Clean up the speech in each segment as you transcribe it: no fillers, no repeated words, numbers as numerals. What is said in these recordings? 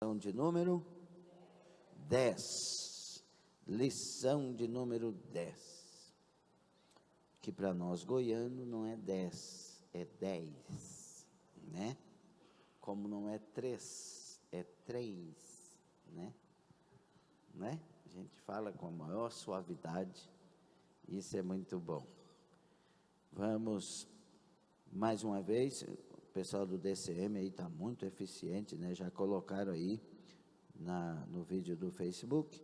Lição de número 10. Lição de número 10. Que para nós goianos não é 10, é 10, né? Como não é 3, é 3, né? A gente fala com a maior suavidade, isso é muito bom. Vamos, mais uma vez, o pessoal do DCM aí está muito eficiente, né? Já colocaram aí no vídeo do Facebook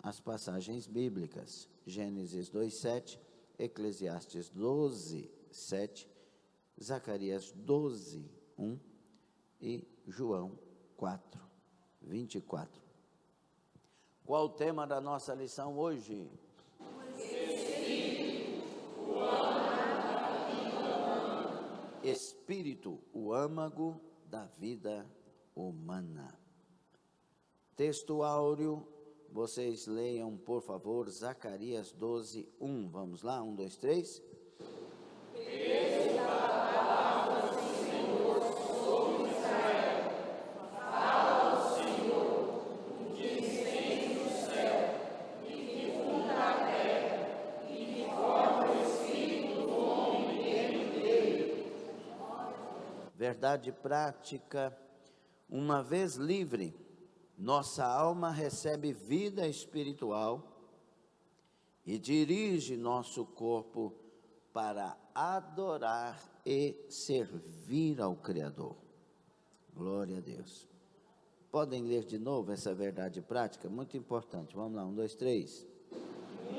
as passagens bíblicas, Gênesis 2:7, Eclesiastes 12:7, Zacarias 12:1 e João 4:24. Qual o tema da nossa lição hoje? Espírito, o âmago da vida humana. Texto áureo, vocês leiam, por favor, Zacarias 12:1. Vamos lá, 1, 2, 3. Verdade prática: uma vez livre, nossa alma recebe vida espiritual e dirige nosso corpo para adorar e servir ao Criador. Glória a Deus. Podem ler de novo essa verdade prática? Muito importante. Vamos lá, 1, 2, 3.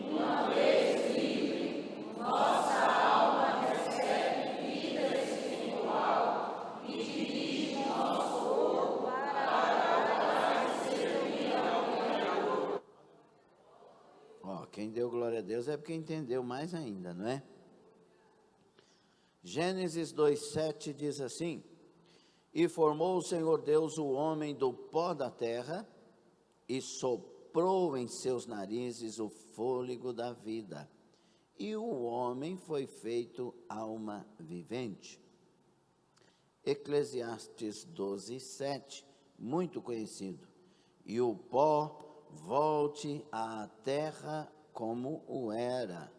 Uma vez livre, nossa alma recebe vida espiritual e dirige nosso corpo para adorar e servir ao Criador. Quem deu glória a Deus é porque entendeu mais ainda, não é? Gênesis 2:7 diz assim: E formou o Senhor Deus o homem do pó da terra, e soprou em seus narizes o fôlego da vida, e o homem foi feito alma vivente. Eclesiastes 12:7, muito conhecido: E o pó volte à terra como o era,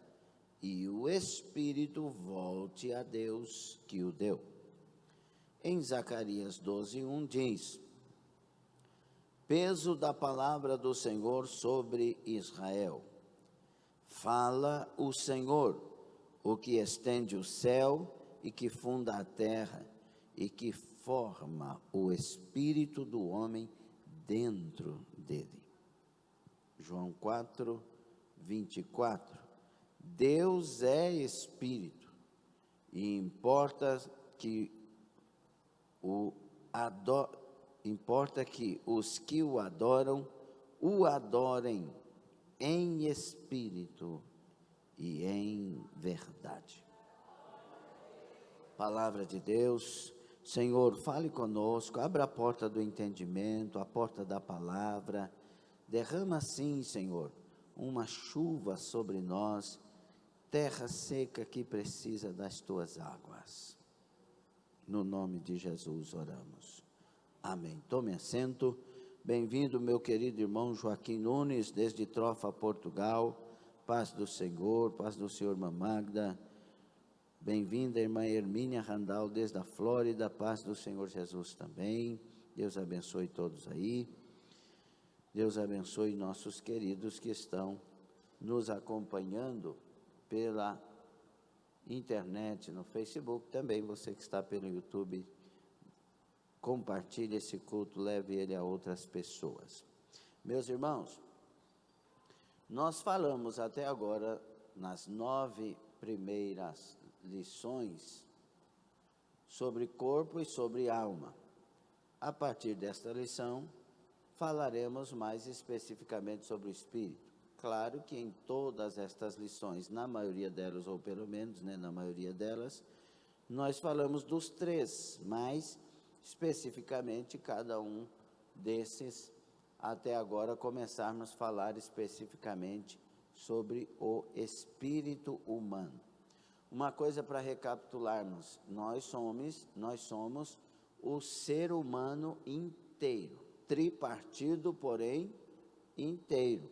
e o espírito volte a Deus que o deu. Em Zacarias 12:1 diz: Peso da palavra do Senhor sobre Israel. Fala o Senhor, o que estende o céu e que funda a terra e que forma o espírito do homem dentro dele. João 4:24. Deus é espírito e importa que os que o adoram, o adorem em espírito e em verdade. Palavra de Deus. Senhor, fale conosco, abra a porta do entendimento, a porta da palavra. Derrama sim, Senhor, uma chuva sobre nós, terra seca que precisa das tuas águas. No nome de Jesus oramos. Amém. Tome assento. Bem-vindo, meu querido irmão Joaquim Nunes, desde Trofa, Portugal. Paz do Senhor, paz do Senhor, irmã Magda. Bem-vinda, irmã Hermínia Randal, desde a Flórida. Paz do Senhor Jesus também. Deus abençoe todos aí. Deus abençoe nossos queridos que estão nos acompanhando pela internet, no Facebook, também você que está pelo YouTube, compartilhe esse culto, leve ele a outras pessoas. Meus irmãos, nós falamos até agora, nas 9 primeiras lições, sobre corpo e sobre alma. A partir desta lição, falaremos mais especificamente sobre o espírito. Claro que em todas estas lições, na maioria delas, ou pelo menos, na maioria delas, nós falamos dos 3, mas especificamente cada um desses, até agora começarmos a falar especificamente sobre o espírito humano. Uma coisa para recapitularmos: nós somos o ser humano inteiro. tripartido, porém inteiro.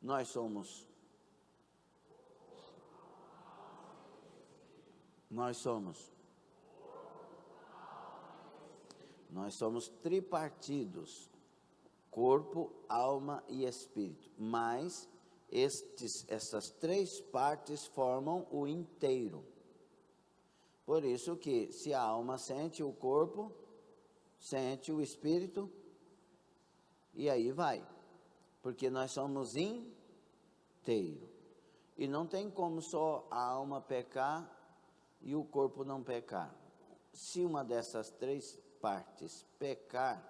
Nós somos tripartidos, corpo, alma e espírito, mas essas três partes formam o inteiro. Por isso que se a alma sente, o corpo sente, o espírito, e aí vai, porque nós somos inteiro, e não tem como só a alma pecar e o corpo não pecar. Se uma dessas três partes pecar,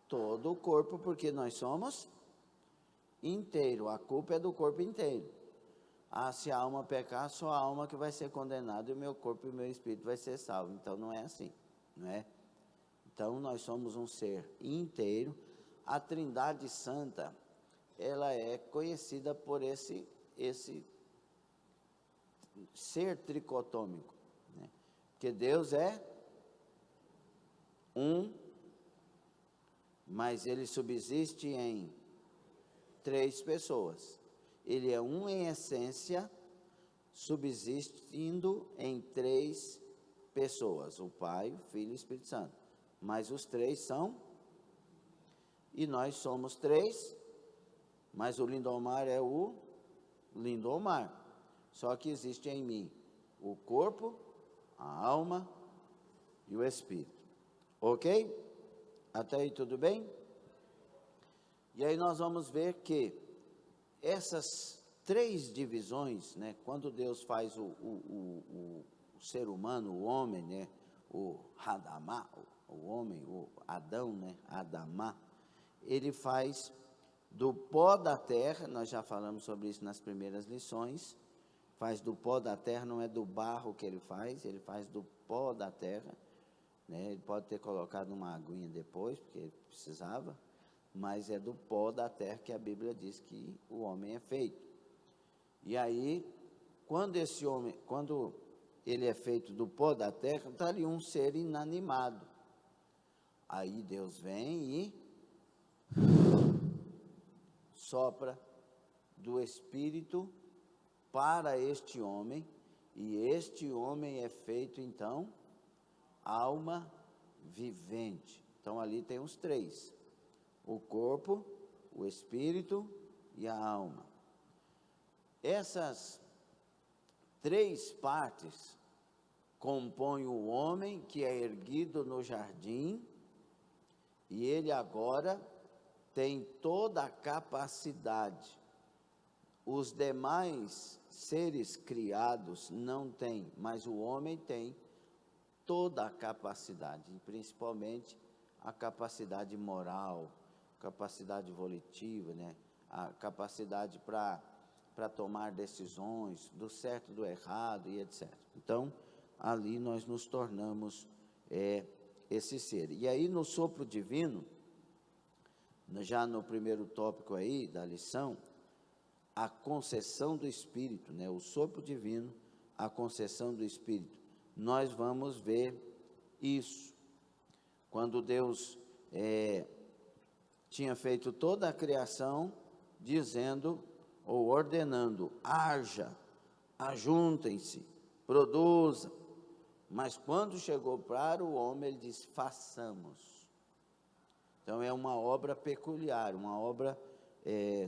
todo o corpo, porque nós somos inteiro, a culpa é do corpo inteiro. Se a alma pecar, só a alma que vai ser condenada, e o meu corpo e o meu espírito vai ser salvo. Então não é assim, não é? Então nós somos um ser inteiro. A Trindade Santa, ela é conhecida por esse ser tricotômico, né? Porque Deus é um, mas ele subsiste em três pessoas. Ele é um em essência, subsistindo em três pessoas: o Pai, o Filho e o Espírito Santo. Mas os três são, e nós somos três, mas o Lindomar é o Lindomar. Só que existe em mim o corpo, a alma e o espírito. Ok? Até aí tudo bem? E aí nós vamos ver que essas três divisões, né, quando Deus faz o ser humano, o homem, né, o Adamá, o homem, o Adão, né, Adamá, ele faz do pó da terra, nós já falamos sobre isso nas primeiras lições, faz do pó da terra, não é do barro que ele faz do pó da terra, né, ele pode ter colocado uma aguinha depois, porque ele precisava, mas é do pó da terra que a Bíblia diz que o homem é feito. E aí, quando ele é feito do pó da terra, está ali um ser inanimado. Aí Deus vem e sopra do Espírito para este homem, e este homem é feito, então, alma vivente. Então, ali tem os três: o corpo, o espírito e a alma. Essas três partes compõem o homem que é erguido no jardim, e ele agora tem toda a capacidade. Os demais seres criados não têm, mas o homem tem toda a capacidade, principalmente a capacidade moral, capacidade volitiva, né? A capacidade para tomar decisões do certo, do errado e etc. Então, ali nós nos tornamos esse ser. E aí, no sopro divino, já no primeiro tópico aí da lição, a concessão do Espírito, né? O sopro divino, a concessão do Espírito. Nós vamos ver isso. Quando Deus tinha feito toda a criação, dizendo ou ordenando: haja, ajuntem-se, produza. Mas quando chegou para o homem, ele diz: façamos. Então é uma obra peculiar, uma obra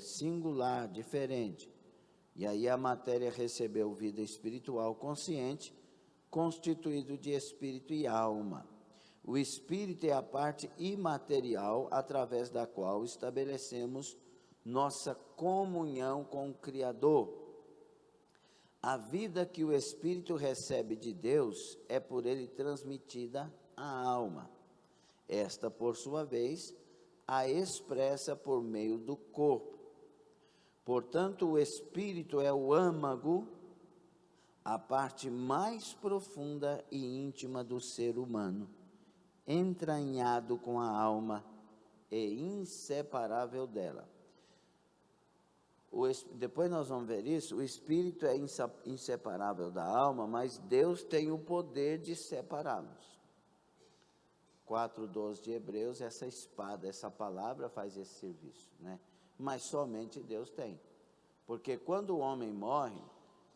singular, diferente. E aí a matéria recebeu vida espiritual consciente, constituído de espírito e alma. O espírito é a parte imaterial através da qual estabelecemos nossa comunhão com o Criador. A vida que o espírito recebe de Deus é por ele transmitida à alma. Esta, por sua vez, a expressa por meio do corpo. Portanto, o espírito é o âmago, a parte mais profunda e íntima do ser humano, entranhado com a alma e inseparável dela. Depois nós vamos ver isso. O espírito é inseparável da alma, mas Deus tem o poder de separá-los. 4:12 de Hebreus, essa espada, essa palavra faz esse serviço, né? Mas somente Deus tem. Porque quando o homem morre,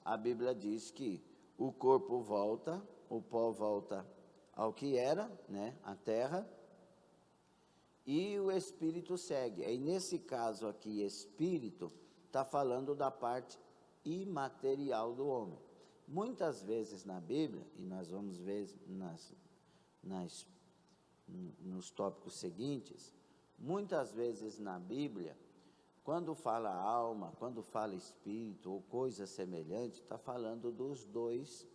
a Bíblia diz que o corpo volta, o pó volta ao que era, né? A terra, e o espírito segue. E nesse caso aqui, espírito, está falando da parte imaterial do homem. Muitas vezes na Bíblia, e nós vamos ver nos tópicos seguintes, muitas vezes na Bíblia, quando fala alma, quando fala espírito ou coisa semelhante, está falando dos dois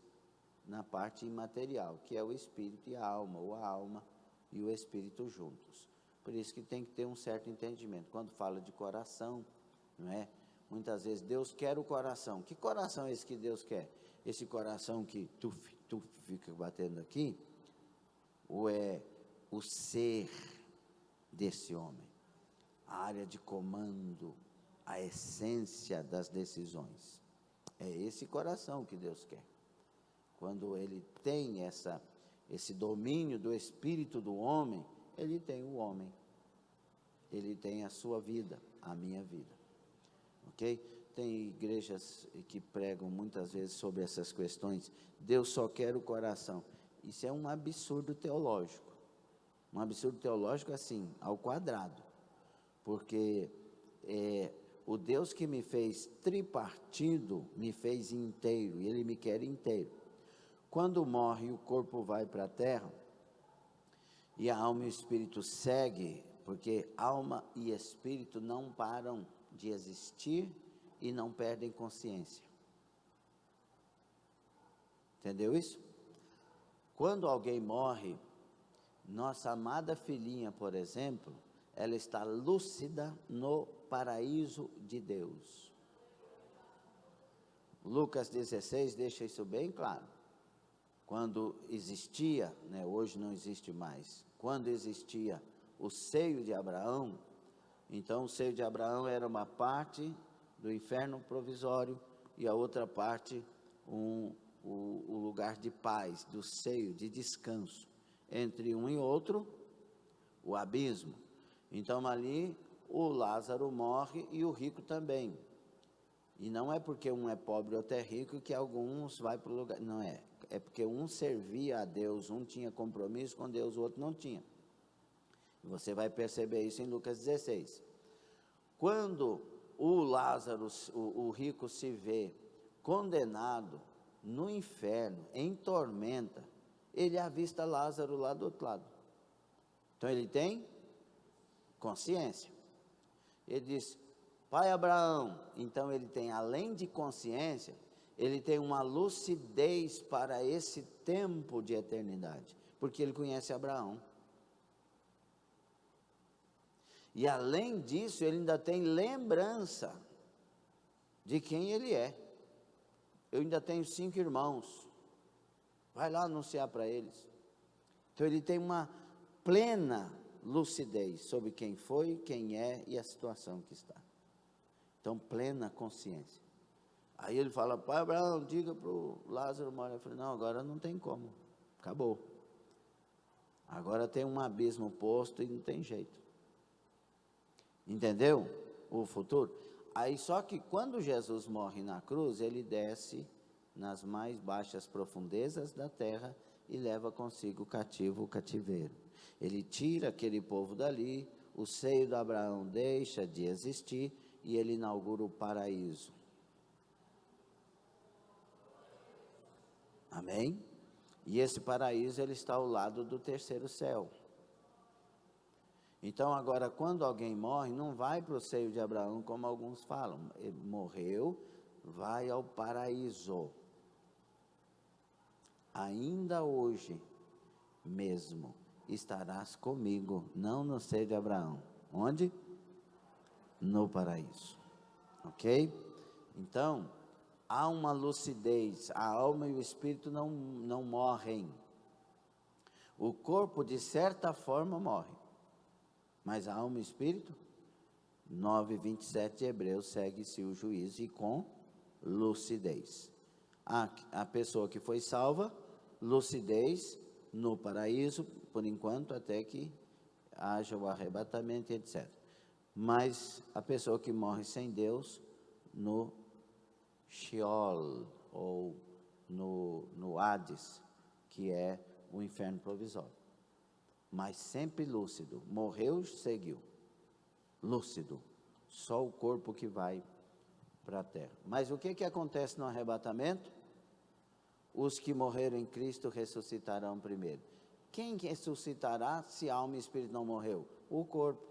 na parte imaterial, que é o espírito e a alma, ou a alma e o espírito juntos. Por isso que tem que ter um certo entendimento. Quando fala de coração, não é? Muitas vezes Deus quer o coração. Que coração é esse que Deus quer? Esse coração que tu fica batendo aqui, ou é o ser desse homem, a área de comando, a essência das decisões? É esse coração que Deus quer. Quando ele tem esse domínio do espírito do homem, ele tem o homem, ele tem a sua vida, a minha vida, ok? Tem igrejas que pregam muitas vezes sobre essas questões. Deus só quer o coração. Isso é um absurdo teológico, assim, ao quadrado, porque o Deus que me fez tripartido, me fez inteiro, e Ele me quer inteiro. Quando morre, o corpo vai para a terra, e a alma e o espírito seguem, porque alma e espírito não param de existir e não perdem consciência. Entendeu isso? Quando alguém morre, nossa amada filhinha, por exemplo, ela está lúcida no paraíso de Deus. Lucas 16 deixa isso bem claro. Quando existia, né, hoje não existe mais, quando existia o seio de Abraão, então o seio de Abraão era uma parte do inferno provisório e a outra parte o lugar de paz, do seio, de descanso. Entre um e outro, o abismo. Então ali o Lázaro morre e o rico também. E não é porque um é pobre ou outro é rico que alguns vai para o lugar, não é. É porque um servia a Deus, um tinha compromisso com Deus, o outro não tinha. E você vai perceber isso em Lucas 16. Quando o Lázaro, o rico, se vê condenado no inferno, em tormenta, ele avista Lázaro lá do outro lado. Então ele tem consciência. Ele diz: Pai Abraão. Então ele tem, além de consciência, ele tem uma lucidez para esse tempo de eternidade, porque ele conhece Abraão. E além disso, ele ainda tem lembrança de quem ele é. Eu ainda tenho 5 irmãos, vai lá anunciar para eles. Então ele tem uma plena lucidez sobre quem foi, quem é e a situação que está. Então, plena consciência. Aí ele fala: Pai Abraão, diga para o Lázaro morrer. Eu falei: não, agora não tem como, acabou. Agora tem um abismo posto e não tem jeito. Entendeu o futuro? Aí só que quando Jesus morre na cruz, ele desce nas mais baixas profundezas da terra e leva consigo cativo o cativeiro. Ele tira aquele povo dali, o seio de Abraão deixa de existir e ele inaugura o paraíso. Amém? E esse paraíso, ele está ao lado do terceiro céu. Então agora, quando alguém morre, não vai para o seio de Abraão, como alguns falam. Ele morreu, vai ao paraíso. Ainda hoje mesmo estarás comigo, não no seio de Abraão. Onde? No paraíso. Ok? Então, há uma lucidez, a alma e o espírito não morrem. O corpo, de certa forma, morre. Mas a alma e o espírito, 9:27 de Hebreus, segue-se o juízo e com lucidez. A pessoa que foi salva, lucidez, no paraíso, por enquanto, até que haja o arrebatamento, etc. Mas a pessoa que morre sem Deus, no Sheol, ou no Hades, que é o inferno provisório. Mas sempre lúcido. Morreu, seguiu. Lúcido. Só o corpo que vai para a terra. Mas o que acontece no arrebatamento? Os que morreram em Cristo ressuscitarão primeiro. Quem ressuscitará se alma e espírito não morreu? O corpo.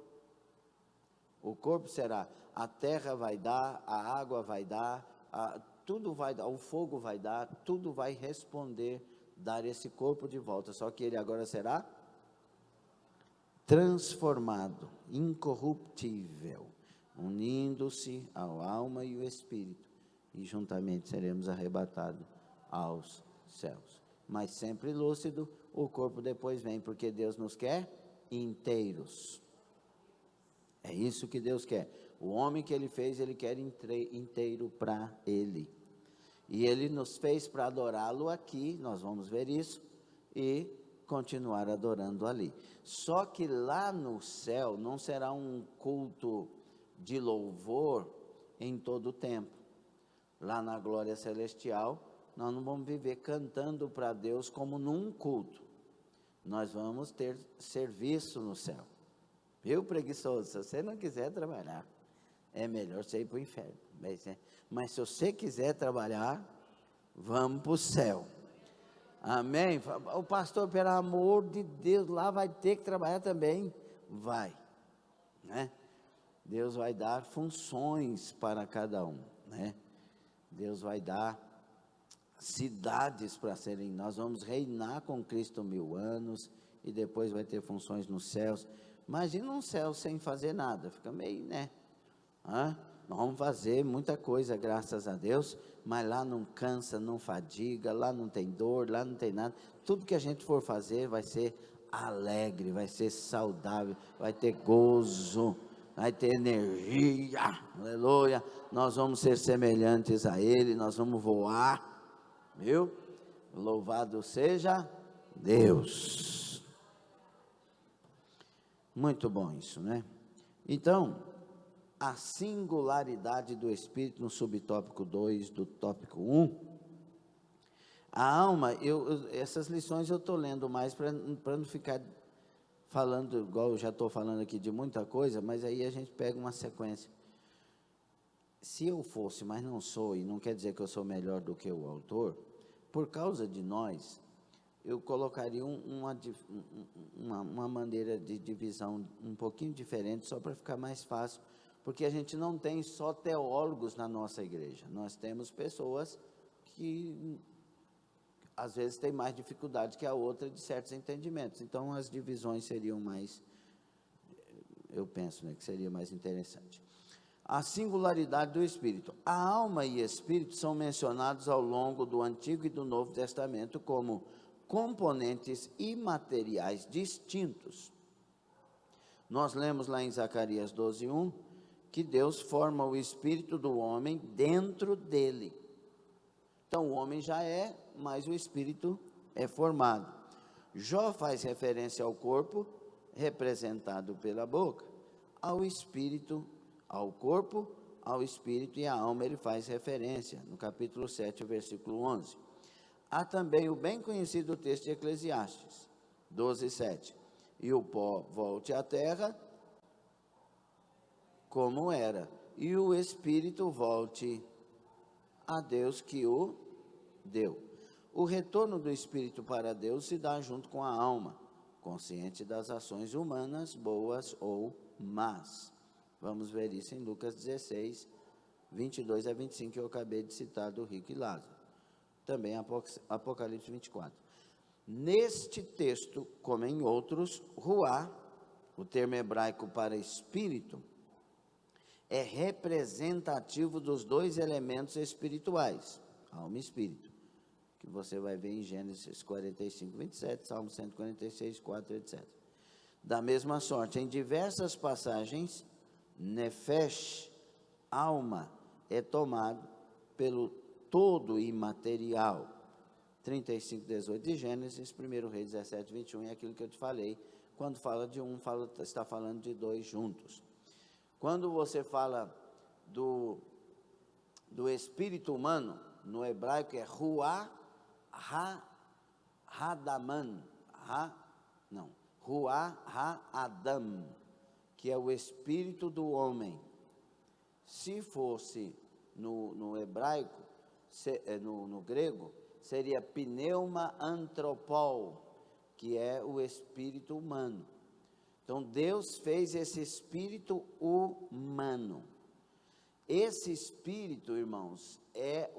O corpo será, a terra vai dar, a água vai dar, tudo vai dar, o fogo vai dar, tudo vai responder, dar esse corpo de volta. Só que ele agora será transformado, incorruptível, unindo-se ao alma e o espírito, e juntamente seremos arrebatados aos céus. Mas sempre lúcido, o corpo depois vem, porque Deus nos quer inteiros. É isso que Deus quer. O homem que Ele fez, Ele quer inteiro para Ele. E Ele nos fez para adorá-lo aqui, nós vamos ver isso, e continuar adorando ali. Só que lá no céu não será um culto de louvor em todo o tempo. Lá na glória celestial, nós não vamos viver cantando para Deus como num culto. Nós vamos ter serviço no céu. Viu, preguiçoso? Se você não quiser trabalhar, é melhor você ir para o inferno. Mas se você quiser trabalhar, vamos para o céu. Amém? O pastor, pelo amor de Deus, lá vai ter que trabalhar também. Vai, né? Deus vai dar funções para cada um, né? Deus vai dar cidades para serem, nós vamos reinar com Cristo 1000 anos, e depois vai ter funções nos céus. Imagina um céu sem fazer nada, fica meio, né? Nós vamos fazer muita coisa, graças a Deus, mas lá não cansa, não fadiga, lá não tem dor, lá não tem nada. Tudo que a gente for fazer vai ser alegre, vai ser saudável, vai ter gozo, vai ter energia, aleluia. Nós vamos ser semelhantes a Ele, nós vamos voar, viu? Louvado seja Deus. Muito bom isso, né? Então, a singularidade do Espírito no subtópico 2 do tópico 1. A alma, essas lições eu estou lendo mais para não ficar falando, igual eu já estou falando aqui de muita coisa, mas aí a gente pega uma sequência. Se eu fosse, mas não sou, e não quer dizer que eu sou melhor do que o autor, por causa de nós, eu colocaria uma maneira de divisão um pouquinho diferente, só para ficar mais fácil, porque a gente não tem só teólogos na nossa igreja, nós temos pessoas que às vezes têm mais dificuldade que a outra de certos entendimentos, então as divisões seriam mais, eu penso, né, que seria mais interessante. A singularidade do Espírito. A alma e Espírito são mencionados ao longo do Antigo e do Novo Testamento como componentes imateriais distintos. Nós lemos lá em Zacarias 12:1, que Deus forma o espírito do homem dentro dele. Então o homem já é, mas o espírito é formado. Jó faz referência ao corpo, representado pela boca, ao espírito, ao corpo, ao espírito e à alma ele faz referência, no capítulo 7, versículo 11. Há também o bem conhecido texto de Eclesiastes, 12:7. E o pó volte à terra como era, e o espírito volte a Deus que o deu. O retorno do espírito para Deus se dá junto com a alma, consciente das ações humanas, boas ou más. Vamos ver isso em Lucas 16, 22 a 25, que eu acabei de citar do rico e Lázaro. Também Apocalipse 24. Neste texto, como em outros, ruá, o termo hebraico para espírito, é representativo dos dois elementos espirituais, alma e espírito, que você vai ver em Gênesis 45, 27, Salmo 146, 4, etc. Da mesma sorte, em diversas passagens, nefesh, alma, é tomado pelo todo imaterial, 35, 18 de Gênesis, 1 Reis 17, 21, é aquilo que eu te falei. Quando fala de um, está falando de dois juntos. Quando você fala do espírito humano, no hebraico é Ruach HaAdam, Ruach HaAdam, que é o espírito do homem. Se fosse no hebraico, no grego, seria pneuma antropol, que é o espírito humano. Então, Deus fez esse espírito humano. Esse espírito, irmãos, é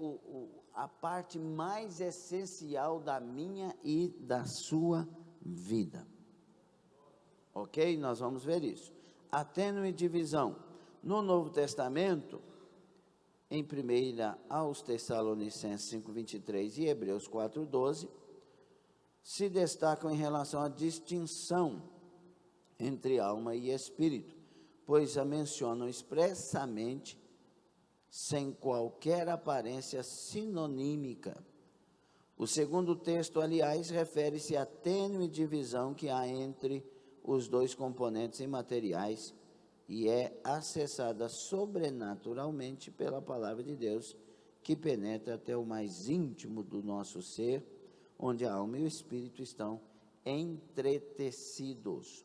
a parte mais essencial da minha e da sua vida. Ok? Nós vamos ver isso. A tênue divisão. No Novo Testamento, em 1 aos Tessalonicenses 5:23 e Hebreus 4:12, se destacam em relação à distinção entre alma e espírito, pois a mencionam expressamente, sem qualquer aparência sinonímica. O segundo texto, aliás, refere-se à tênue divisão que há entre os dois componentes imateriais e é acessada sobrenaturalmente pela palavra de Deus, que penetra até o mais íntimo do nosso ser, onde a alma e o espírito estão entretecidos.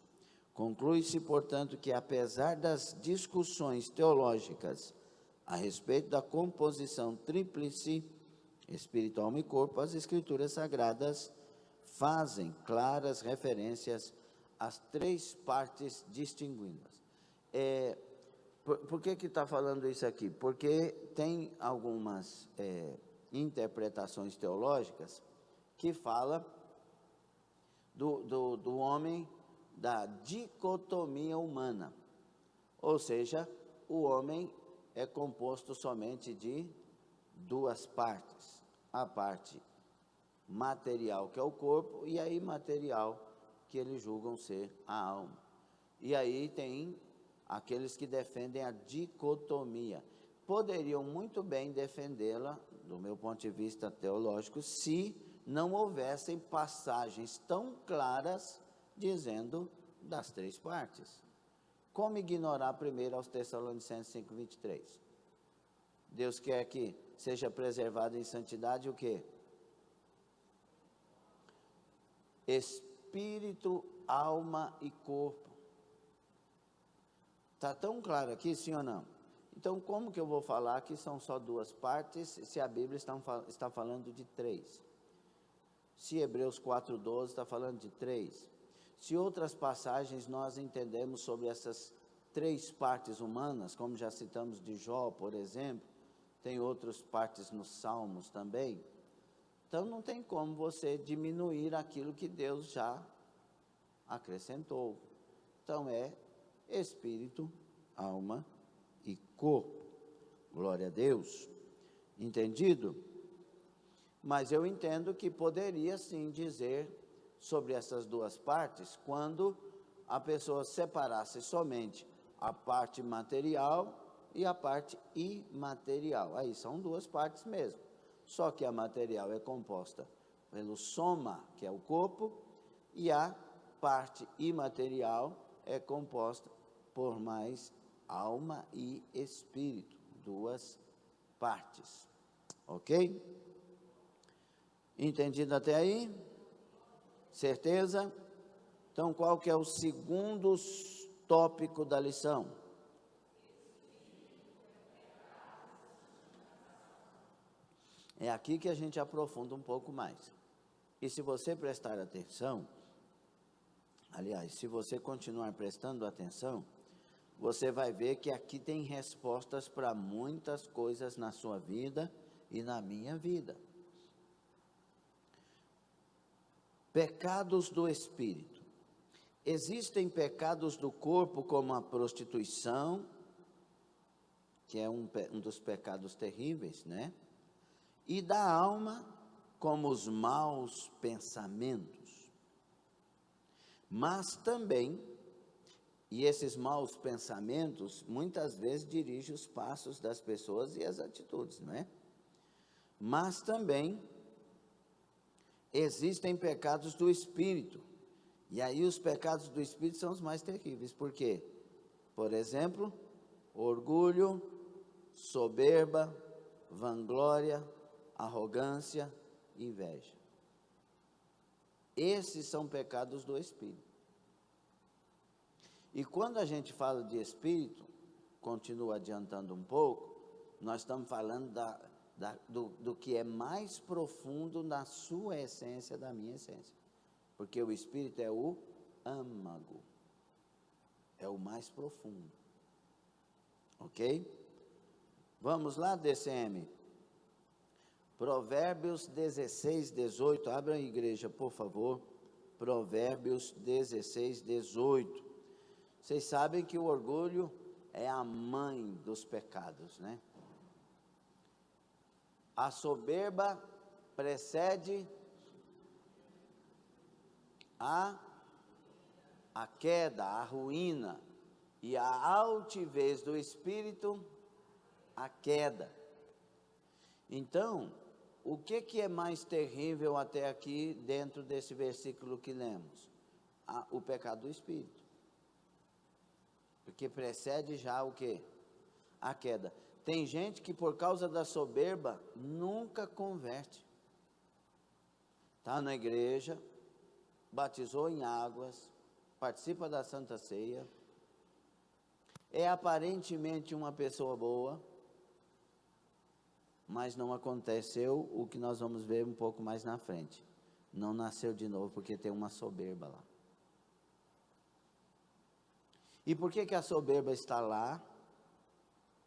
Conclui-se, portanto, que apesar das discussões teológicas a respeito da composição tríplice, espírito, alma e corpo, as Escrituras Sagradas fazem claras referências às três partes distinguidas. Por que está falando isso aqui? Porque tem algumas interpretações teológicas que falam do homem, da dicotomia humana. Ou seja, o homem é composto somente de duas partes. A parte material, que é o corpo, e a imaterial, que eles julgam ser a alma. E aí tem aqueles que defendem a dicotomia. Poderiam muito bem defendê-la, do meu ponto de vista teológico, se não houvessem passagens tão claras dizendo das três partes. Como ignorar primeiro aos Tessalonicenses 5:23? Deus quer que seja preservado em santidade o quê? Espírito, alma e corpo. Está tão claro aqui, sim ou não? Então, como que eu vou falar que são só duas partes, se a Bíblia está falando de três? Se Hebreus 4:12 está falando de três? Se outras passagens nós entendemos sobre essas três partes humanas, como já citamos de Jó, por exemplo, tem outras partes nos Salmos também, então não tem como você diminuir aquilo que Deus já acrescentou. Então é espírito, alma e corpo. Glória a Deus. Entendido? Mas eu entendo que poderia sim dizer sobre essas duas partes, quando a pessoa separasse somente a parte material e a parte imaterial. Aí são duas partes mesmo. Só que a material é composta pelo soma, que é o corpo, e a parte imaterial é composta por mais alma e espírito, duas partes. Ok? Entendido até aí? Certeza? Então, qual que é o segundo tópico da lição? É aqui que a gente aprofunda um pouco mais. E se você prestar atenção, aliás, se você continuar prestando atenção, você vai ver que aqui tem respostas para muitas coisas na sua vida e na minha vida. Pecados do espírito. Existem pecados do corpo, como a prostituição, que é um dos pecados terríveis, né? E da alma, como os maus pensamentos. Mas também, e esses maus pensamentos, muitas vezes dirigem os passos das pessoas e as atitudes, não é? Mas também existem pecados do espírito. E aí os pecados do espírito são os mais terríveis. Por quê? Por exemplo, orgulho, soberba, vanglória, arrogância, inveja. Esses são pecados do espírito. E quando a gente fala de espírito, continuo adiantando um pouco, nós estamos falando do que é mais profundo na sua essência, da minha essência. Porque o espírito é o âmago, é o mais profundo. Ok? Vamos lá, DCM. Provérbios 16, 18. Abra a igreja, por favor. Provérbios 16, 18. Vocês sabem que o orgulho é a mãe dos pecados, né? A soberba precede a queda, a ruína, e a altivez do espírito, a queda. Então, o que é mais terrível até aqui dentro desse versículo que lemos? O pecado do espírito. Porque precede já o quê? A queda. Tem gente que por causa da soberba nunca converte. Está na igreja, batizou em águas, participa da Santa Ceia, é aparentemente uma pessoa boa, mas não aconteceu o que nós vamos ver um pouco mais na frente. Não nasceu de novo porque tem uma soberba lá. E por que a soberba está lá?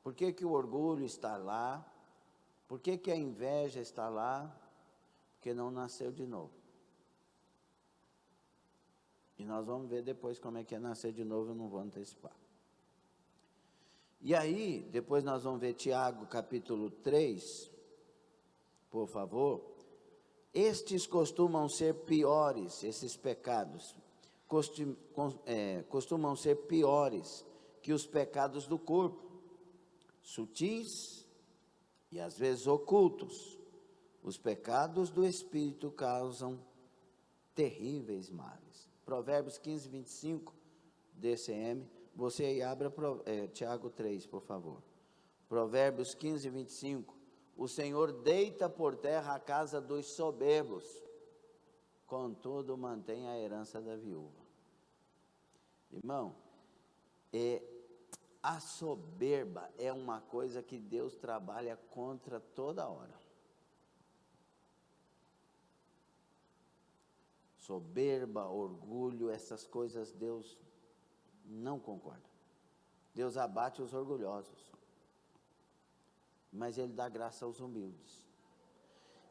Por que o orgulho está lá? Por que a inveja está lá? Porque não nasceu de novo. E nós vamos ver depois como é que é nascer de novo, eu não vou antecipar. E aí, depois nós vamos ver Tiago capítulo 3, por favor. Estes costumam ser piores, esses pecados, costumam ser piores que os pecados do corpo, sutis e às vezes ocultos. Os pecados do espírito causam terríveis males. Provérbios 15, 25, DCM. Você aí abra Tiago 3, por favor. Provérbios 15, 25. O Senhor deita por terra a casa dos soberbos, contudo mantém a herança da viúva. Irmão, a soberba é uma coisa que Deus trabalha contra toda hora. Soberba, orgulho, essas coisas Deus não concorda. Deus abate os orgulhosos, mas Ele dá graça aos humildes.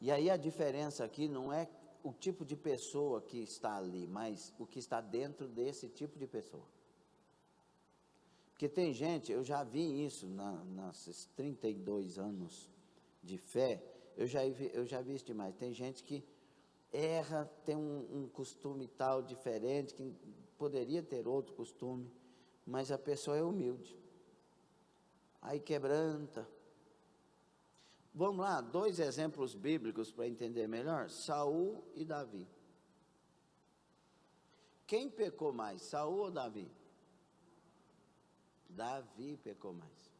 E aí a diferença aqui não é o tipo de pessoa que está ali, mas o que está dentro desse tipo de pessoa. Porque tem gente, eu já vi isso nesses 32 anos de fé, eu já vi isso demais. Tem gente que erra, tem um costume tal diferente, que poderia ter outro costume, mas a pessoa é humilde. Aí quebranta. Vamos lá, 2 exemplos bíblicos para entender melhor: Saul e Davi. Quem pecou mais, Saul ou Davi? Davi pecou mais.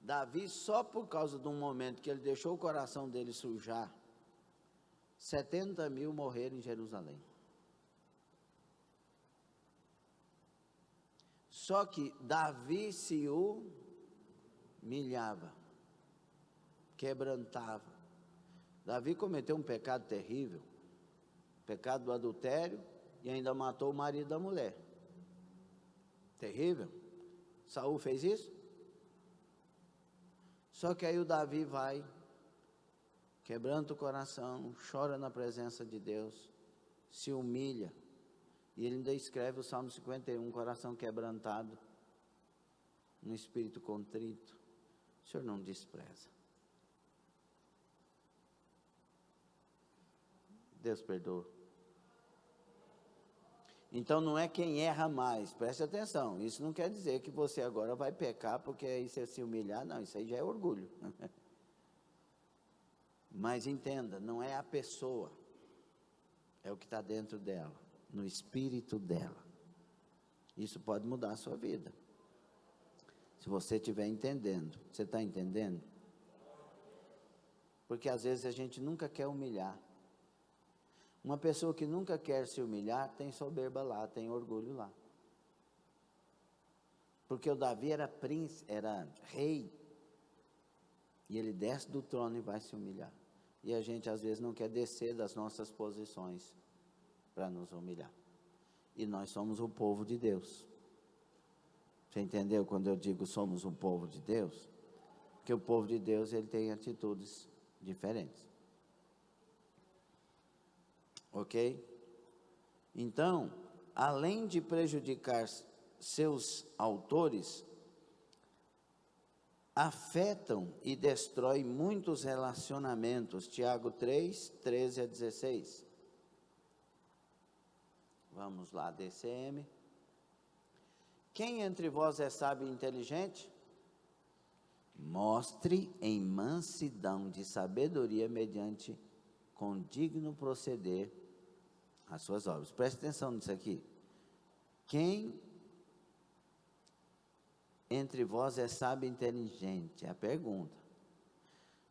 Davi, só por causa de um momento que ele deixou o coração dele sujar, 70 mil morreram em Jerusalém. Só que Davi se humilhava, quebrantava. Davi cometeu um pecado terrível, pecado do adultério, e ainda matou o marido da mulher. Terrível. Saul fez isso? Só que aí o Davi vai, quebranta o coração, chora na presença de Deus, se humilha. E ele ainda escreve o Salmo 51, coração quebrantado, no espírito contrito, o Senhor não despreza. Deus perdoa. Então não é quem erra mais, preste atenção, isso não quer dizer que você agora vai pecar porque aí você se humilhar, não, isso aí já é orgulho. Mas entenda, não é a pessoa, é o que está dentro dela, no espírito dela. Isso pode mudar a sua vida, se você estiver entendendo. Você está entendendo? Porque às vezes a gente nunca quer humilhar. Uma pessoa que nunca quer se humilhar, tem soberba lá, tem orgulho lá. Porque o Davi era príncipe, era rei, e ele desce do trono e vai se humilhar. E a gente às vezes não quer descer das nossas posições para nos humilhar. E nós somos o povo de Deus. Você entendeu quando eu digo somos o povo de Deus? Porque o povo de Deus, ele tem atitudes diferentes. Ok? Então, além de prejudicar seus autores, afetam e destroem muitos relacionamentos. Tiago 3, 13 a 16. Vamos lá, DCM. Quem entre vós é sábio e inteligente? Mostre em mansidão de sabedoria mediante condigno proceder as suas obras. Preste atenção nisso aqui. Quem entre vós é sábio e inteligente? É a pergunta.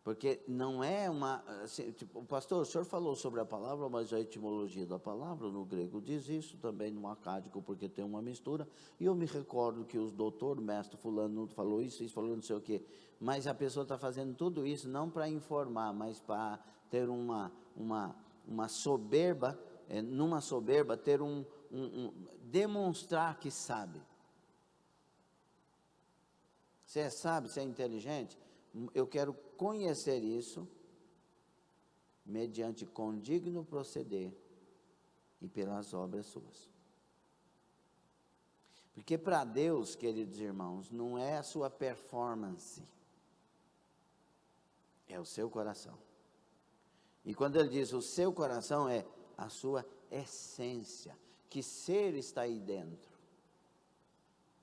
Porque não é uma... Assim, tipo, pastor, o senhor falou sobre a palavra, mas a etimologia da palavra no grego diz isso, também no acádico, porque tem uma mistura. E eu me recordo que os doutor, mestre fulano falou isso falou não sei o quê. Mas a pessoa está fazendo tudo isso não para informar, mas para ter uma soberba, numa soberba, ter demonstrar que sabe. Você sabe, você é inteligente? Eu quero conhecer isso mediante condigno proceder e pelas obras suas. Porque para Deus, queridos irmãos, não é a sua performance, é o seu coração. E quando ele diz o seu coração, é a sua essência. Que ser está aí dentro?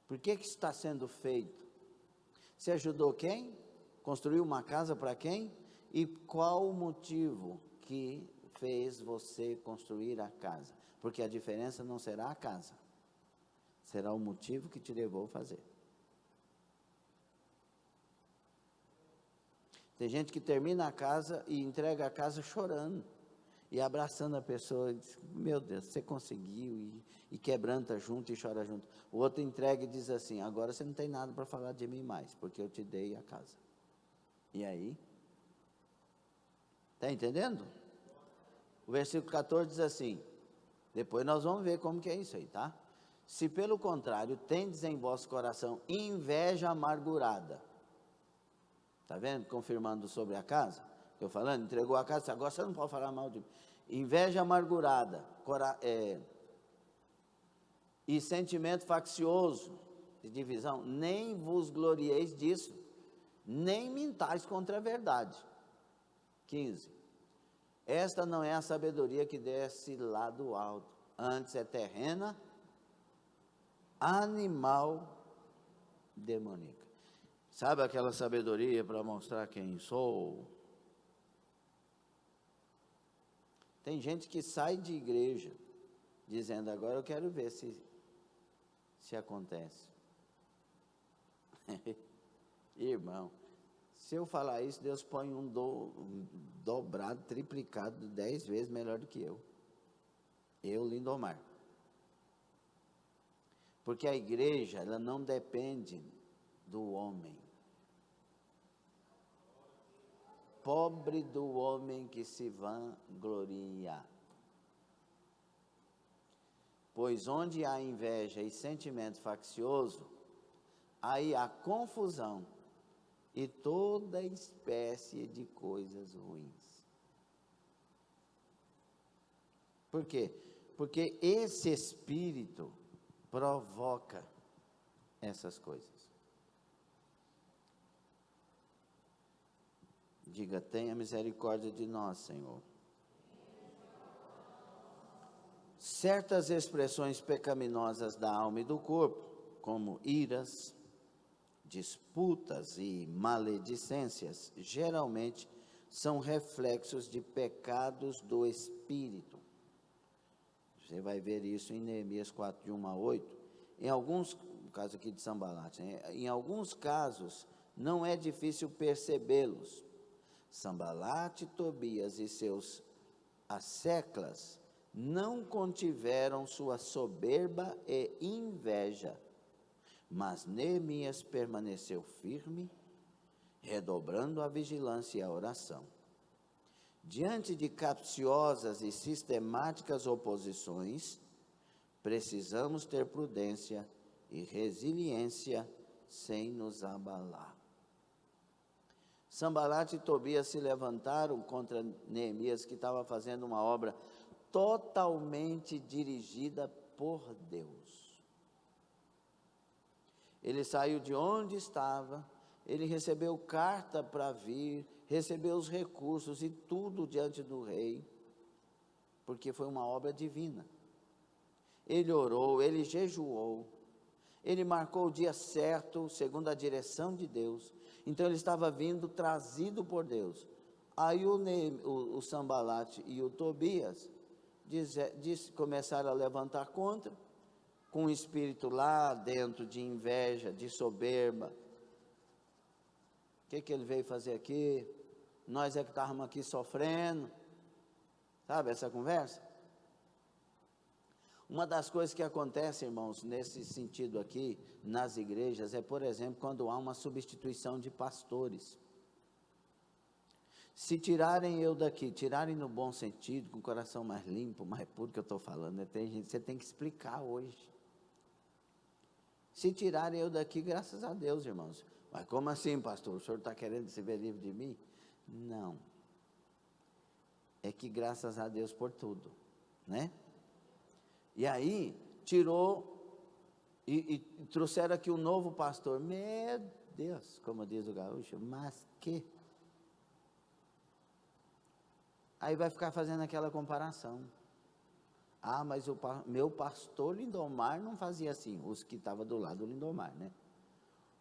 Por que está sendo feito? Você ajudou quem? Construiu uma casa para quem? E qual o motivo que fez você construir a casa? Porque a diferença não será a casa, será o motivo que te levou a fazer. Tem gente que termina a casa e entrega a casa chorando e abraçando a pessoa e diz, meu Deus, você conseguiu, e quebranta junto e chora junto. O outro entrega e diz assim, agora você não tem nada para falar de mim mais, porque eu te dei a casa. E aí? Está entendendo? O versículo 14 diz assim, depois nós vamos ver como que é isso aí, tá? Se pelo contrário, tendes em vosso coração inveja amargurada. Está vendo? Confirmando sobre a casa. Eu falando, entregou a casa, agora você não pode falar mal de mim. Inveja amargurada, e sentimento faccioso, de divisão, nem vos glorieis disso, nem mintais contra a verdade. 15. Esta não é a sabedoria que desce lá do alto, antes é terrena, animal, demoníaca. Sabe aquela sabedoria para mostrar quem sou? Tem gente que sai de igreja dizendo, agora eu quero ver se acontece. Irmão, se eu falar isso, Deus põe um dobrado, triplicado, 10 vezes melhor do que eu. Lindomar. Porque a igreja, ela não depende do homem. Pobre do homem que se vangloria. Pois onde há inveja e sentimento faccioso, aí há confusão e toda espécie de coisas ruins. Por quê? Porque esse espírito provoca essas coisas. Diga, tenha misericórdia de nós, Senhor. Certas expressões pecaminosas da alma e do corpo, como iras, disputas e maledicências, geralmente são reflexos de pecados do espírito. Você vai ver isso em Neemias 4, de 1 a 8. Em alguns, no caso aqui de Sanbalat, em alguns casos, não é difícil percebê-los. Sanbalat, Tobias e seus asseclas não contiveram sua soberba e inveja, mas Neemias permaneceu firme, redobrando a vigilância e a oração. Diante de capciosas e sistemáticas oposições, precisamos ter prudência e resiliência sem nos abalar. Sanbalat e Tobias se levantaram contra Neemias, que estava fazendo uma obra totalmente dirigida por Deus. Ele saiu de onde estava, ele recebeu carta para vir, recebeu os recursos e tudo diante do rei, porque foi uma obra divina. Ele orou, ele jejuou, ele marcou o dia certo, segundo a direção de Deus. Então ele estava vindo trazido por Deus. Aí o Sanbalat e o Tobias começaram a levantar contra, com um espírito lá dentro de inveja, de soberba. O que ele veio fazer aqui? Nós é que estávamos aqui sofrendo. Sabe essa conversa? Uma das coisas que acontece, irmãos, nesse sentido aqui, nas igrejas, é, por exemplo, quando há uma substituição de pastores. Se tirarem eu daqui, tirarem no bom sentido, com o coração mais limpo, mais puro que eu estou falando, né? Você tem que explicar hoje. Se tirarem eu daqui, graças a Deus, irmãos. Mas como assim, pastor? O senhor está querendo se ver livre de mim? Não. É que graças a Deus por tudo, né? E aí, tirou e trouxeram aqui um novo pastor. Meu Deus, como diz o gaúcho, mas que... Aí vai ficar fazendo aquela comparação. Ah, mas meu pastor Lindomar não fazia assim, os que estavam do lado do Lindomar, né?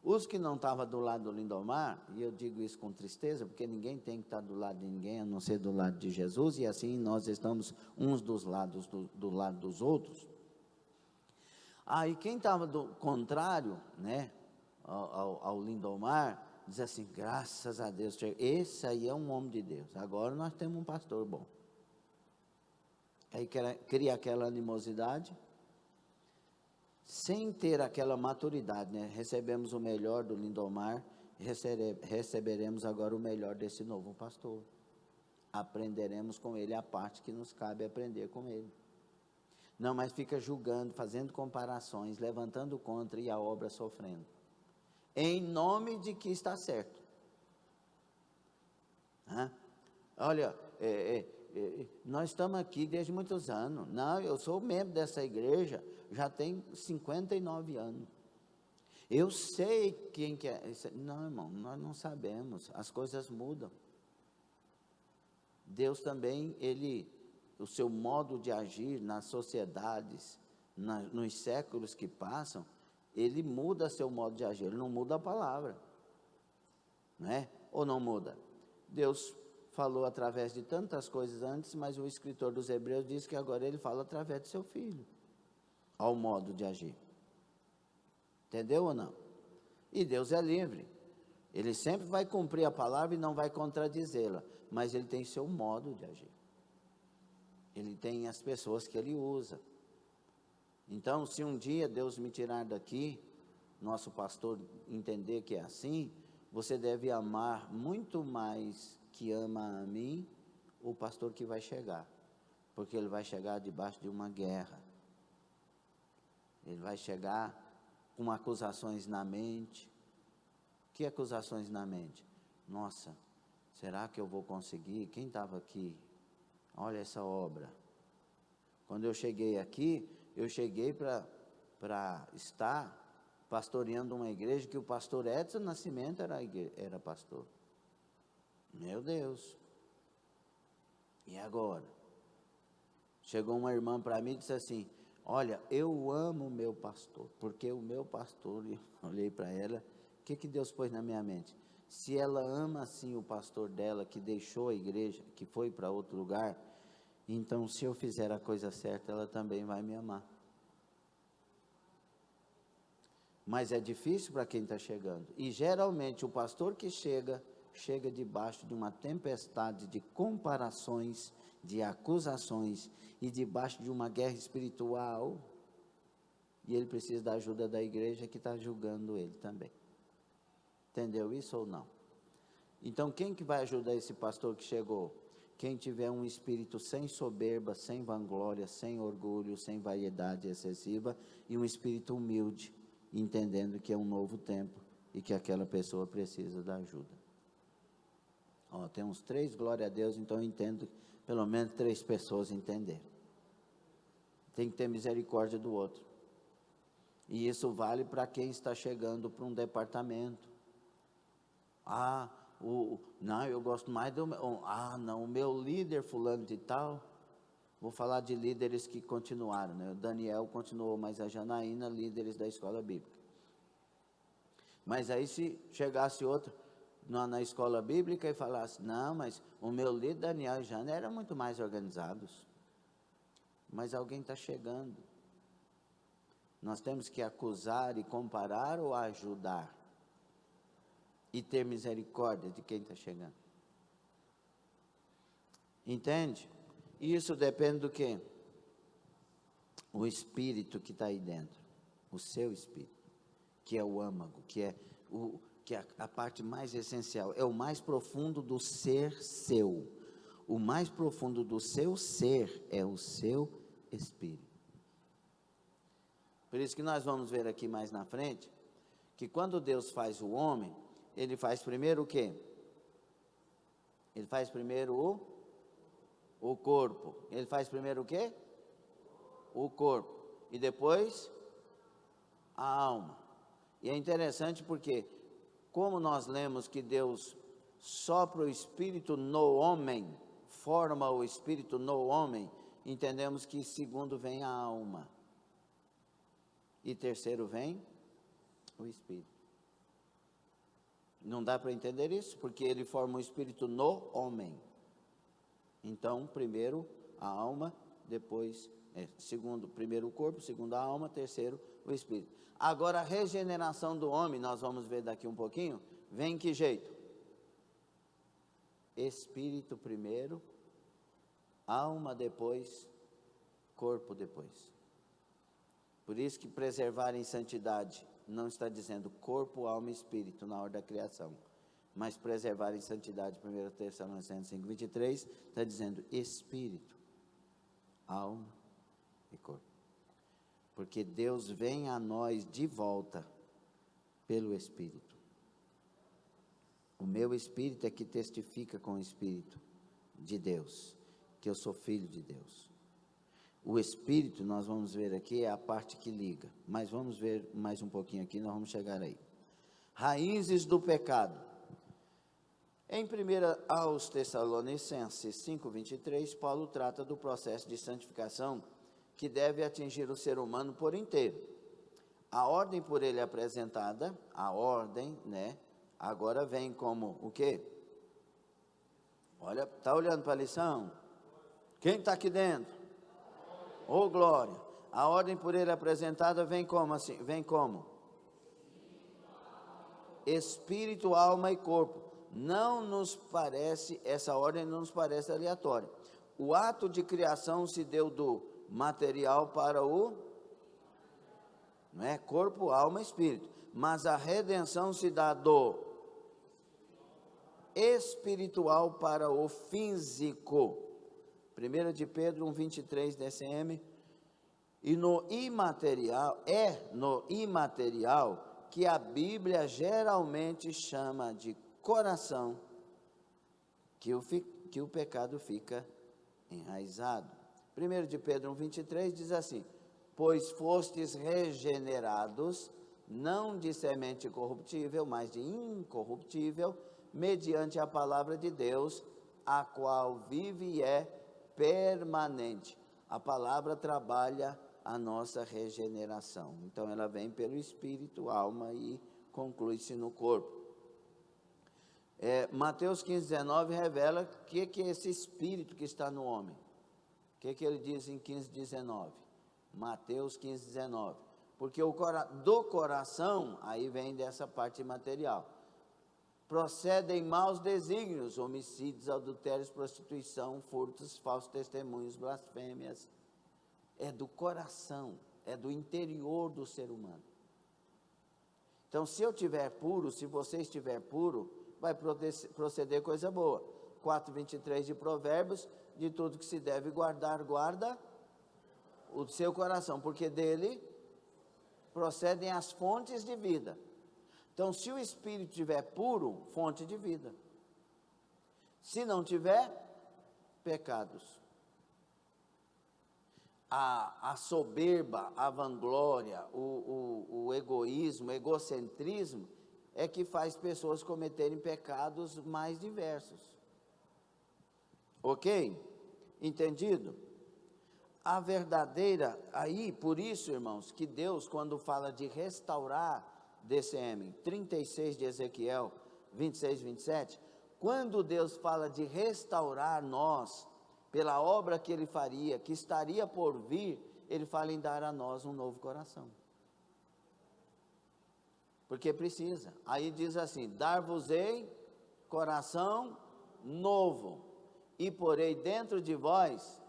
Os que não estavam do lado do Lindomar, e eu digo isso com tristeza, porque ninguém tem que estar do lado de ninguém, a não ser do lado de Jesus, e assim nós estamos uns dos lados do lado dos outros. Aí quem estava do contrário, né, ao Lindomar, diz assim, graças a Deus, esse aí é um homem de Deus, agora nós temos um pastor bom. Aí cria aquela animosidade, sem ter aquela maturidade, né? Recebemos o melhor do Lindomar, receberemos agora o melhor desse novo pastor. Aprenderemos com ele a parte que nos cabe aprender com ele. Não, mas fica julgando, fazendo comparações, levantando contra e a obra sofrendo. Em nome de que está certo. Olha, nós estamos aqui desde muitos anos. Não, eu sou membro dessa igreja, já tem 59 anos. Eu sei quem que é. Não, irmão, nós não sabemos. As coisas mudam. Deus também, o seu modo de agir nas sociedades, nos séculos que passam, ele muda seu modo de agir. Ele não muda a palavra. Não é? Ou não muda? Deus falou através de tantas coisas antes, mas o escritor dos Hebreus diz que agora ele fala através de seu filho, ao modo de agir. Entendeu ou não? E Deus é livre. Ele sempre vai cumprir a palavra e não vai contradizê-la, mas ele tem seu modo de agir. Ele tem as pessoas que ele usa. Então, se um dia Deus me tirar daqui, nosso pastor entender que é assim, você deve amar muito mais que ama a mim, o pastor que vai chegar, porque ele vai chegar debaixo de uma guerra, ele vai chegar com acusações na mente. Que acusações na mente? Nossa, será que eu vou conseguir? Quem estava aqui? Olha essa obra. Quando eu cheguei aqui, eu cheguei para estar pastoreando uma igreja que o pastor Edson Nascimento era pastor. Meu Deus. E agora? Chegou uma irmã para mim e disse assim, olha, eu amo o meu pastor, porque o meu pastor, eu olhei para ela, o que Deus pôs na minha mente? se ela ama assim o pastor dela, que deixou a igreja, que foi para outro lugar, então se eu fizer a coisa certa, ela também vai me amar. Mas é difícil para quem está chegando. E geralmente o pastor que chega debaixo de uma tempestade de comparações, de acusações e debaixo de uma guerra espiritual. E ele precisa da ajuda da igreja que está julgando ele também. Entendeu isso ou não? Então quem que vai ajudar esse pastor que chegou? Quem tiver um espírito sem soberba, sem vanglória, sem orgulho, sem vaidade excessiva e um espírito humilde, entendendo que é um novo tempo e que aquela pessoa precisa da ajuda. Tem uns 3, glória a Deus, então eu entendo, pelo menos 3 pessoas entenderam. Tem que ter misericórdia do outro. E isso vale para quem está chegando para um departamento. Não, eu gosto mais do o meu líder fulano de tal. Vou falar de líderes que continuaram, né? O Daniel continuou, mas a Janaína, líderes da escola bíblica. Mas aí se chegasse outro na escola bíblica e falasse, não, mas o meu líder Daniel e Jana eram muito mais organizados. Mas alguém está chegando. Nós temos que acusar e comparar ou ajudar? E ter misericórdia de quem está chegando. Entende? Isso depende do quê? O espírito que está aí dentro. O seu espírito. Que é o âmago, que é a parte mais essencial. É o mais profundo do ser seu. O mais profundo do seu ser é o seu espírito. Por isso que nós vamos ver aqui mais na frente, que quando Deus faz o homem, ele faz primeiro o quê? Ele faz primeiro o corpo. Ele faz primeiro o quê? O corpo. E depois a alma. E é interessante porque, como nós lemos que Deus sopra o Espírito no homem, forma o Espírito no homem, entendemos que segundo vem a alma. E terceiro vem o Espírito. Não dá para entender isso? Porque ele forma o Espírito no homem. Então, primeiro a alma, depois, segundo, primeiro o corpo, segundo a alma, terceiro o Espírito. Agora, a regeneração do homem, nós vamos ver daqui um pouquinho, vem que jeito? Espírito primeiro, alma depois, corpo depois. Por isso que preservar em santidade não está dizendo corpo, alma e espírito na hora da criação, mas preservar em santidade, 1 Tessalonicenses 5:23, está dizendo espírito, alma e corpo. Porque Deus vem a nós de volta pelo Espírito. O meu Espírito é que testifica com o Espírito de Deus, que eu sou filho de Deus. O Espírito, nós vamos ver aqui, é a parte que liga. Mas vamos ver mais um pouquinho aqui, nós vamos chegar aí. Raízes do pecado. Em 1 aos Tessalonicenses 5:23, Paulo trata do processo de santificação que deve atingir o ser humano por inteiro. A ordem por ele apresentada, agora vem como o quê? Olha, está olhando para a lição? Quem está aqui dentro? Oh, glória! A ordem por ele apresentada vem como assim? Vem como? Espírito, alma e corpo. Essa ordem não nos parece aleatória. O ato de criação se deu do material para o corpo, alma e espírito. Mas a redenção se dá do espiritual para o físico. 1 de Pedro 1:23 DCM. E no imaterial que a Bíblia geralmente chama de coração, que o pecado fica enraizado. 1 de Pedro 1:23 diz assim: pois fostes regenerados, não de semente corruptível, mas de incorruptível, mediante a palavra de Deus, a qual vive e é permanente. A palavra trabalha a nossa regeneração. Então ela vem pelo espírito, alma e conclui-se no corpo. Mateus 15,19 revela o que é esse espírito que está no homem. O que ele diz em 15,19? Mateus 15,19. Porque do coração, aí vem dessa parte material, procedem maus desígnios, homicídios, adultérios, prostituição, furtos, falsos testemunhos, blasfêmias. É do coração, é do interior do ser humano. Então, se eu estiver puro, se você estiver puro, vai proceder coisa boa. 4:23 de Provérbios, de tudo que se deve guardar, guarda o seu coração, porque dele procedem as fontes de vida. Então, se o espírito estiver puro, fonte de vida. Se não tiver, pecados. A soberba, a vanglória, o egoísmo, o egocentrismo, é que faz pessoas cometerem pecados mais diversos. Ok? Entendido? A verdadeira, aí, por isso, irmãos, que Deus, quando fala de restaurar DCM, 36 de Ezequiel, 26, 27, quando Deus fala de restaurar nós, pela obra que Ele faria, que estaria por vir, Ele fala em dar a nós um novo coração. Porque precisa. Aí diz assim: dar-vos-ei coração novo, e porei dentro de vós.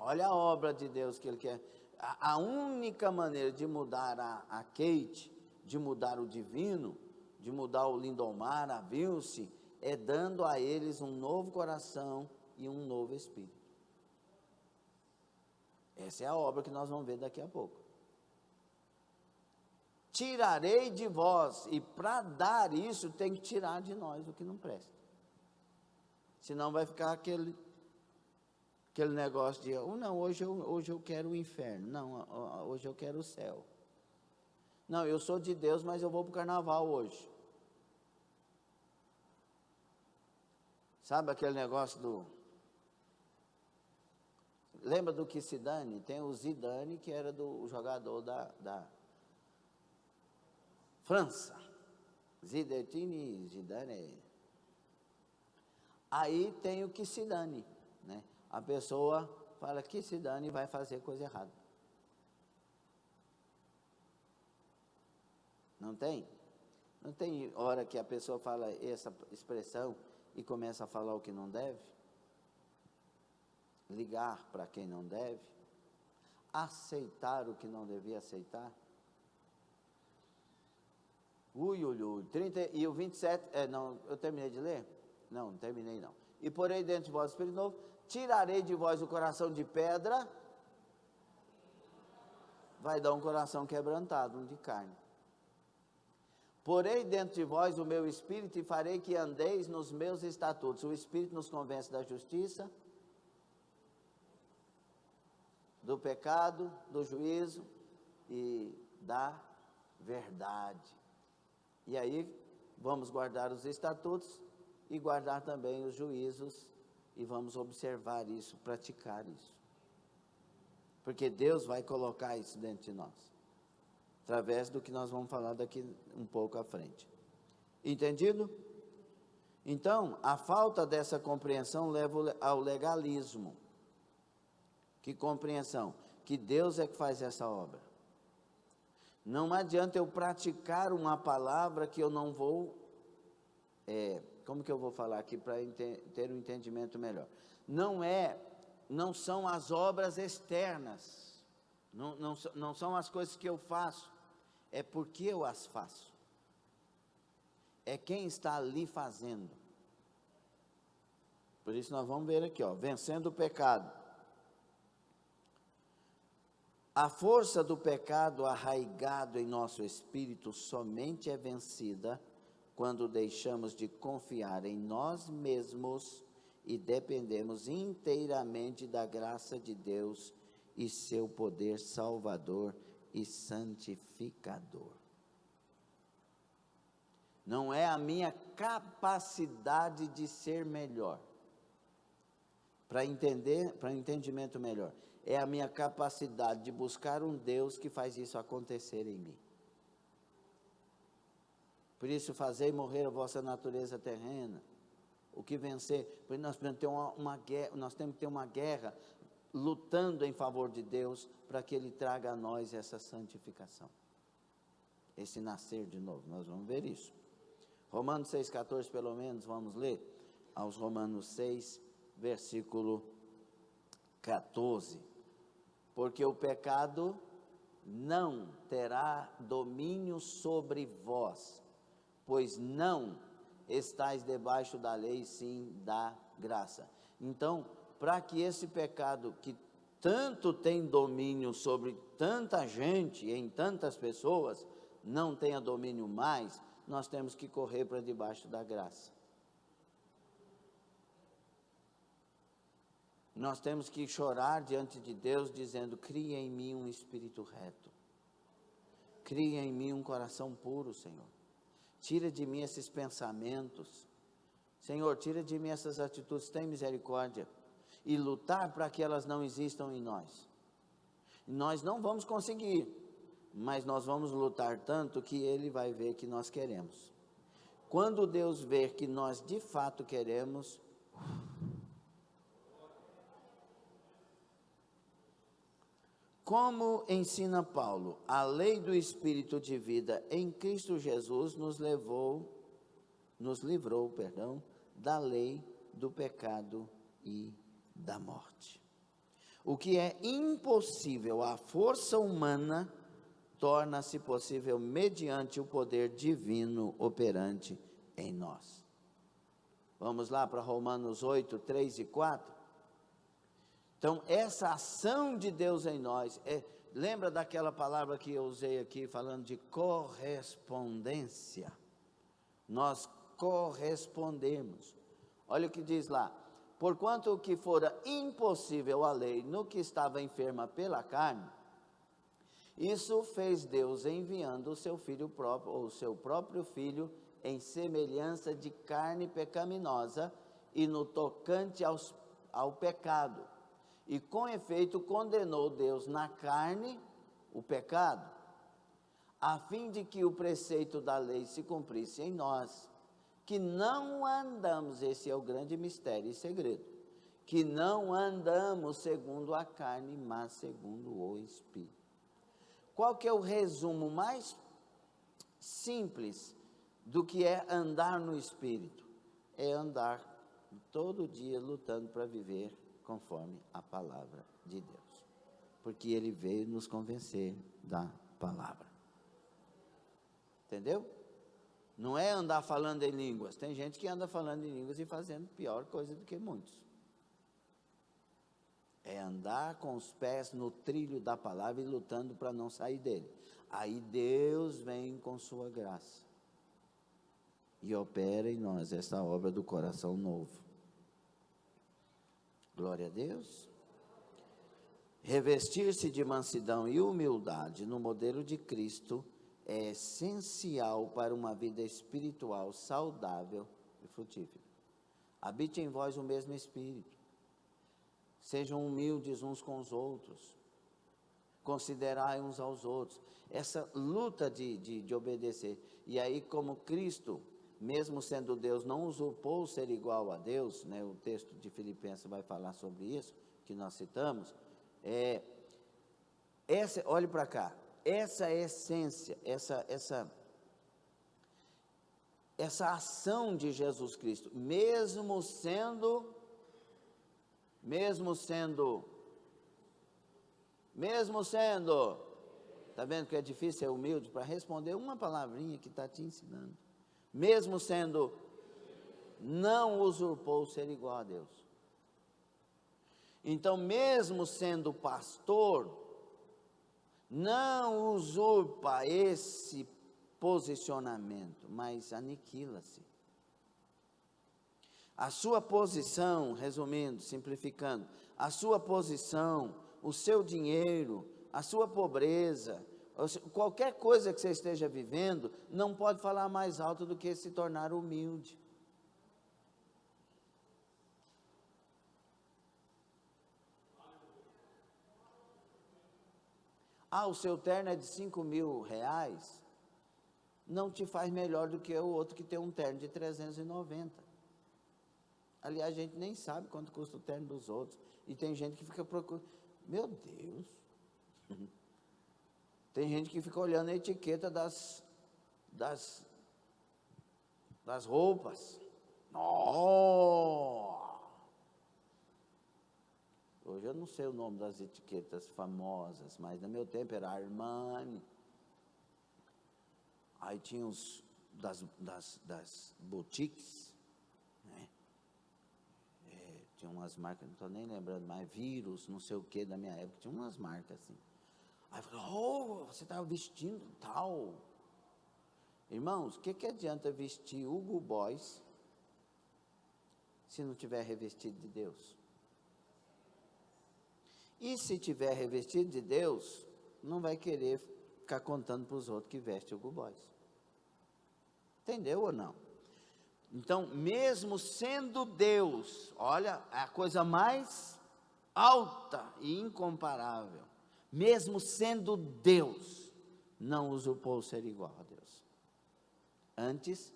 Olha a obra de Deus que Ele quer. A única maneira de mudar a Kate, de mudar o divino, de mudar o Lindomar, a Vilce, é dando a eles um novo coração e um novo espírito. Essa é a obra que nós vamos ver daqui a pouco. Tirarei de vós, e para dar isso tem que tirar de nós o que não presta. Senão vai ficar aquele negócio de, não, hoje eu quero o inferno, não, hoje eu quero o céu. Não, eu sou de Deus, mas eu vou para o carnaval hoje. Sabe aquele negócio do... Lembra do que Zidane? Tem o Zidane, que era do jogador da França. Zidane. Aí tem o que Zidane, né? A pessoa fala que Zidane vai fazer coisa errada. Não tem? Não tem hora que a pessoa fala essa expressão e começa a falar o que não deve? Ligar para quem não deve? Aceitar o que não devia aceitar? 30, e o 27, não, eu terminei de ler? Não terminei não. E porei dentro de vós o Espírito novo, tirarei de vós o coração de pedra, vai dar um coração quebrantado, um de carne. Porei dentro de vós o meu Espírito e farei que andeis nos meus estatutos. O Espírito nos convence da justiça, do pecado, do juízo e da verdade. E aí vamos guardar os estatutos e guardar também os juízos, e vamos observar isso, praticar isso. Porque Deus vai colocar isso dentro de nós, através do que nós vamos falar daqui um pouco à frente. Entendido? Então, a falta dessa compreensão leva ao legalismo. Que compreensão? Que Deus é que faz essa obra. Não adianta eu praticar uma palavra que eu não vou... como que eu vou falar aqui para ter um entendimento melhor? Não são as obras externas, não são as coisas que eu faço, é porque eu as faço. É quem está ali fazendo. Por isso nós vamos ver aqui, vencendo o pecado. A força do pecado arraigado em nosso espírito somente é vencida quando deixamos de confiar em nós mesmos e dependemos inteiramente da graça de Deus e seu poder salvador e santificador. Não é a minha capacidade de ser melhor, para entendimento melhor, é a minha capacidade de buscar um Deus que faz isso acontecer em mim. Por isso, fazei morrer a vossa natureza terrena. O que vencer, porque nós temos que ter uma guerra lutando em favor de Deus, para que Ele traga a nós essa santificação, esse nascer de novo. Nós vamos ver isso. Romanos 6,14 pelo menos, vamos ler, aos Romanos 6, versículo 14. Porque o pecado não terá domínio sobre vós, pois não estáis debaixo da lei, sim da graça. Então, para que esse pecado que tanto tem domínio sobre tanta gente, em tantas pessoas, não tenha domínio mais, nós temos que correr para debaixo da graça. Nós temos que chorar diante de Deus, dizendo: cria em mim um espírito reto, cria em mim um coração puro, Senhor. Tira de mim esses pensamentos, Senhor, tira de mim essas atitudes, tem misericórdia. E lutar para que elas não existam em nós. Nós não vamos conseguir, mas nós vamos lutar tanto que Ele vai ver que nós queremos. Quando Deus ver que nós de fato queremos, como ensina Paulo, a lei do Espírito de vida em Cristo Jesus nos livrou, da lei do pecado e da morte. O que é impossível à força humana, torna-se possível mediante o poder divino operante em nós. Vamos lá para Romanos 8, 3 e 4. Então, essa ação de Deus em nós, lembra daquela palavra que eu usei aqui, falando de correspondência? Nós correspondemos. Olha o que diz lá: porquanto o que fora impossível à lei, no que estava enferma pela carne, isso fez Deus enviando o seu filho próprio, ou o seu próprio filho, em semelhança de carne pecaminosa, e no tocante ao pecado. E com efeito condenou Deus na carne o pecado, a fim de que o preceito da lei se cumprisse em nós, que não andamos, esse é o grande mistério e segredo, que não andamos segundo a carne, mas segundo o Espírito. Qual que é o resumo mais simples do que é andar no Espírito? É andar todo dia lutando para viver conforme a palavra de Deus, porque Ele veio nos convencer da palavra. Entendeu? Não é andar falando em línguas. Tem gente que anda falando em línguas e fazendo pior coisa do que muitos. É andar com os pés no trilho da palavra e lutando para não sair dele. Aí Deus vem com sua graça e opera em nós essa obra do coração novo. Glória a Deus. Revestir-se de mansidão e humildade no modelo de Cristo é essencial para uma vida espiritual saudável e frutífera. Habite em vós o mesmo Espírito. Sejam humildes uns com os outros. Considerai uns aos outros. Essa luta de obedecer. E aí, como Cristo, mesmo sendo Deus, não usurpou ser igual a Deus, né? O texto de Filipenses vai falar sobre isso, que nós citamos. Olhe para cá. Essa essência, essa ação de Jesus Cristo, mesmo sendo, está vendo que é difícil ser humilde para responder uma palavrinha que está te ensinando, mesmo sendo, não usurpou ser igual a Deus. Então, mesmo sendo pastor, não usurpa esse posicionamento, mas aniquila-se. A sua posição, resumindo, simplificando, a sua posição, o seu dinheiro, a sua pobreza, qualquer coisa que você esteja vivendo, não pode falar mais alto do que se tornar humilde. O seu terno é de 5.000 reais, não te faz melhor do que o outro que tem um terno de 390. Aliás, a gente nem sabe quanto custa o terno dos outros. E tem gente que fica procurando. Meu Deus! Tem gente que fica olhando a etiqueta das roupas. Oh! Hoje eu não sei o nome das etiquetas famosas, mas no meu tempo era Armani. Aí tinha os das boutiques, né? Tinha umas marcas, não estou nem lembrando mais, Vírus, não sei o que, da minha época, tinha umas marcas assim. Aí eu falei, oh, você estava vestindo tal. Irmãos, o que adianta vestir Hugo Boss se não tiver revestido de Deus? E se tiver revestido de Deus, não vai querer ficar contando para os outros que veste Hugo Boss. Entendeu ou não? Então, mesmo sendo Deus, olha, é a coisa mais alta e incomparável, mesmo sendo Deus, não usurpou ser igual a Deus. Antes,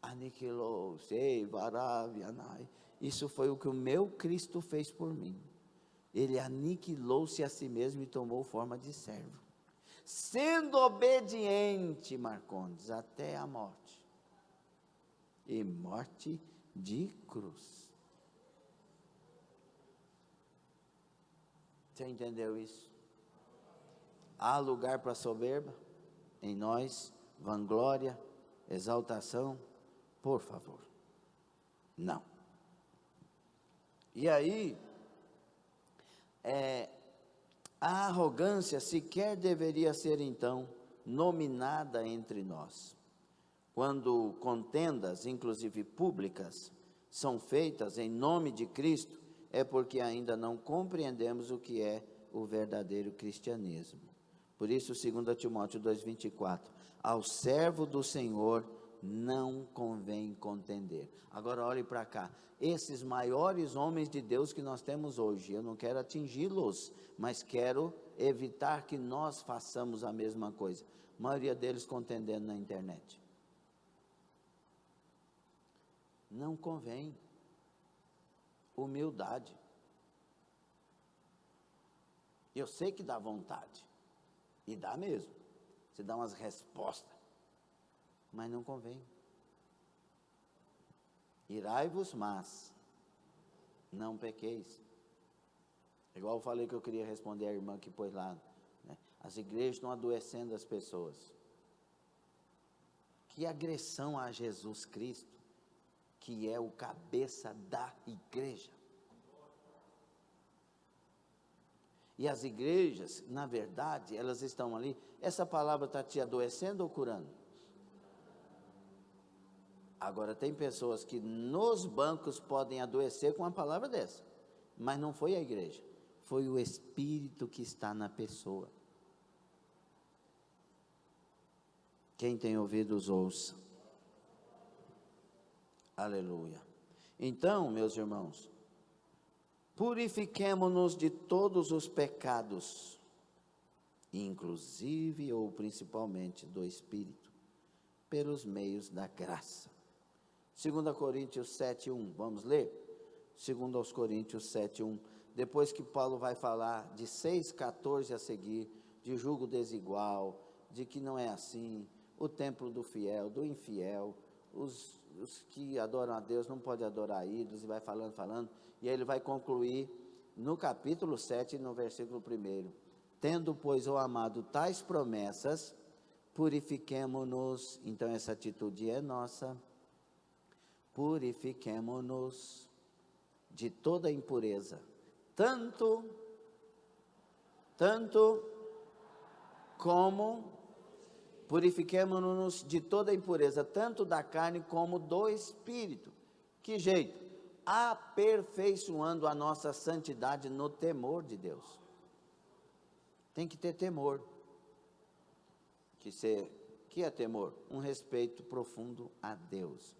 aniquilou, sei, varavianai. Isso foi o que o meu Cristo fez por mim. Ele aniquilou-se a si mesmo e tomou forma de servo, sendo obediente, Marcondes, até a morte, e morte de cruz. Você entendeu isso? Há lugar para soberba em nós, vanglória, exaltação? Por favor, não. E aí, a arrogância sequer deveria ser então nominada entre nós. Quando contendas, inclusive públicas, são feitas em nome de Cristo, é porque ainda não compreendemos o que é o verdadeiro cristianismo. Por isso, 2 Timóteo 2,24, ao servo do Senhor não convém contender. Agora olhe para cá, esses maiores homens de Deus que nós temos hoje, eu não quero atingi-los, mas quero evitar que nós façamos a mesma coisa. A maioria deles contendendo na internet. Não convém. Humildade. Eu sei que dá vontade, e dá mesmo, você dá umas respostas, mas não convém. Irai-vos, mas não pequeis. Igual eu falei que eu queria responder a irmã que pôs lá, né? As igrejas estão adoecendo as pessoas. Que agressão a Jesus Cristo, que é o cabeça da igreja. E as igrejas, na verdade, elas estão ali. Essa palavra está te adoecendo ou curando? Agora, tem pessoas que nos bancos podem adoecer com uma palavra dessa, mas não foi a igreja, foi o Espírito que está na pessoa. Quem tem ouvidos, ouça. Aleluia. Então, meus irmãos, purifiquemo-nos de todos os pecados, inclusive ou principalmente do Espírito, pelos meios da graça. 2 Coríntios 7:1, vamos ler? 2 Coríntios 7:1, depois que Paulo vai falar de 6:14 a seguir, de julgo desigual, de que não é assim, o templo do fiel, do infiel, os que adoram a Deus não podem adorar ídolos, e vai falando, e aí ele vai concluir no capítulo 7, no versículo 1, tendo, pois, ó amado, tais promessas, purifiquemo-nos, então essa atitude é nossa, purifiquemo-nos de toda impureza, tanto como purifiquemo-nos de toda impureza, tanto da carne como do espírito. Que jeito? Aperfeiçoando a nossa santidade no temor de Deus. Tem que ter temor. Que é temor? Um respeito profundo a Deus.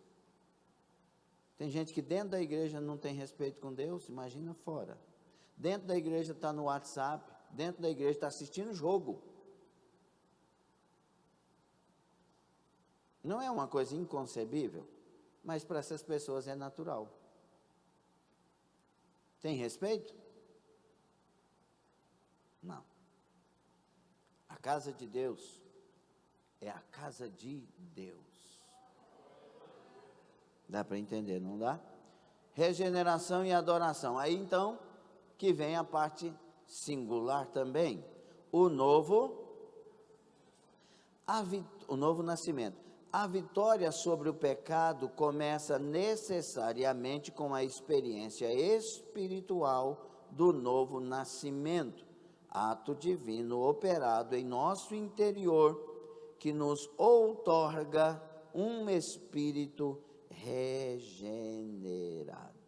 Tem gente que dentro da igreja não tem respeito com Deus, imagina fora. Dentro da igreja está no WhatsApp, dentro da igreja está assistindo jogo. Não é uma coisa inconcebível, mas para essas pessoas é natural. Tem respeito? Não. A casa de Deus é a casa de Deus. Dá para entender, não dá? Regeneração e adoração. Aí então que vem a parte singular também. O novo nascimento. A vitória sobre o pecado começa necessariamente com a experiência espiritual do novo nascimento, ato divino operado em nosso interior, que nos outorga um espírito regenerado.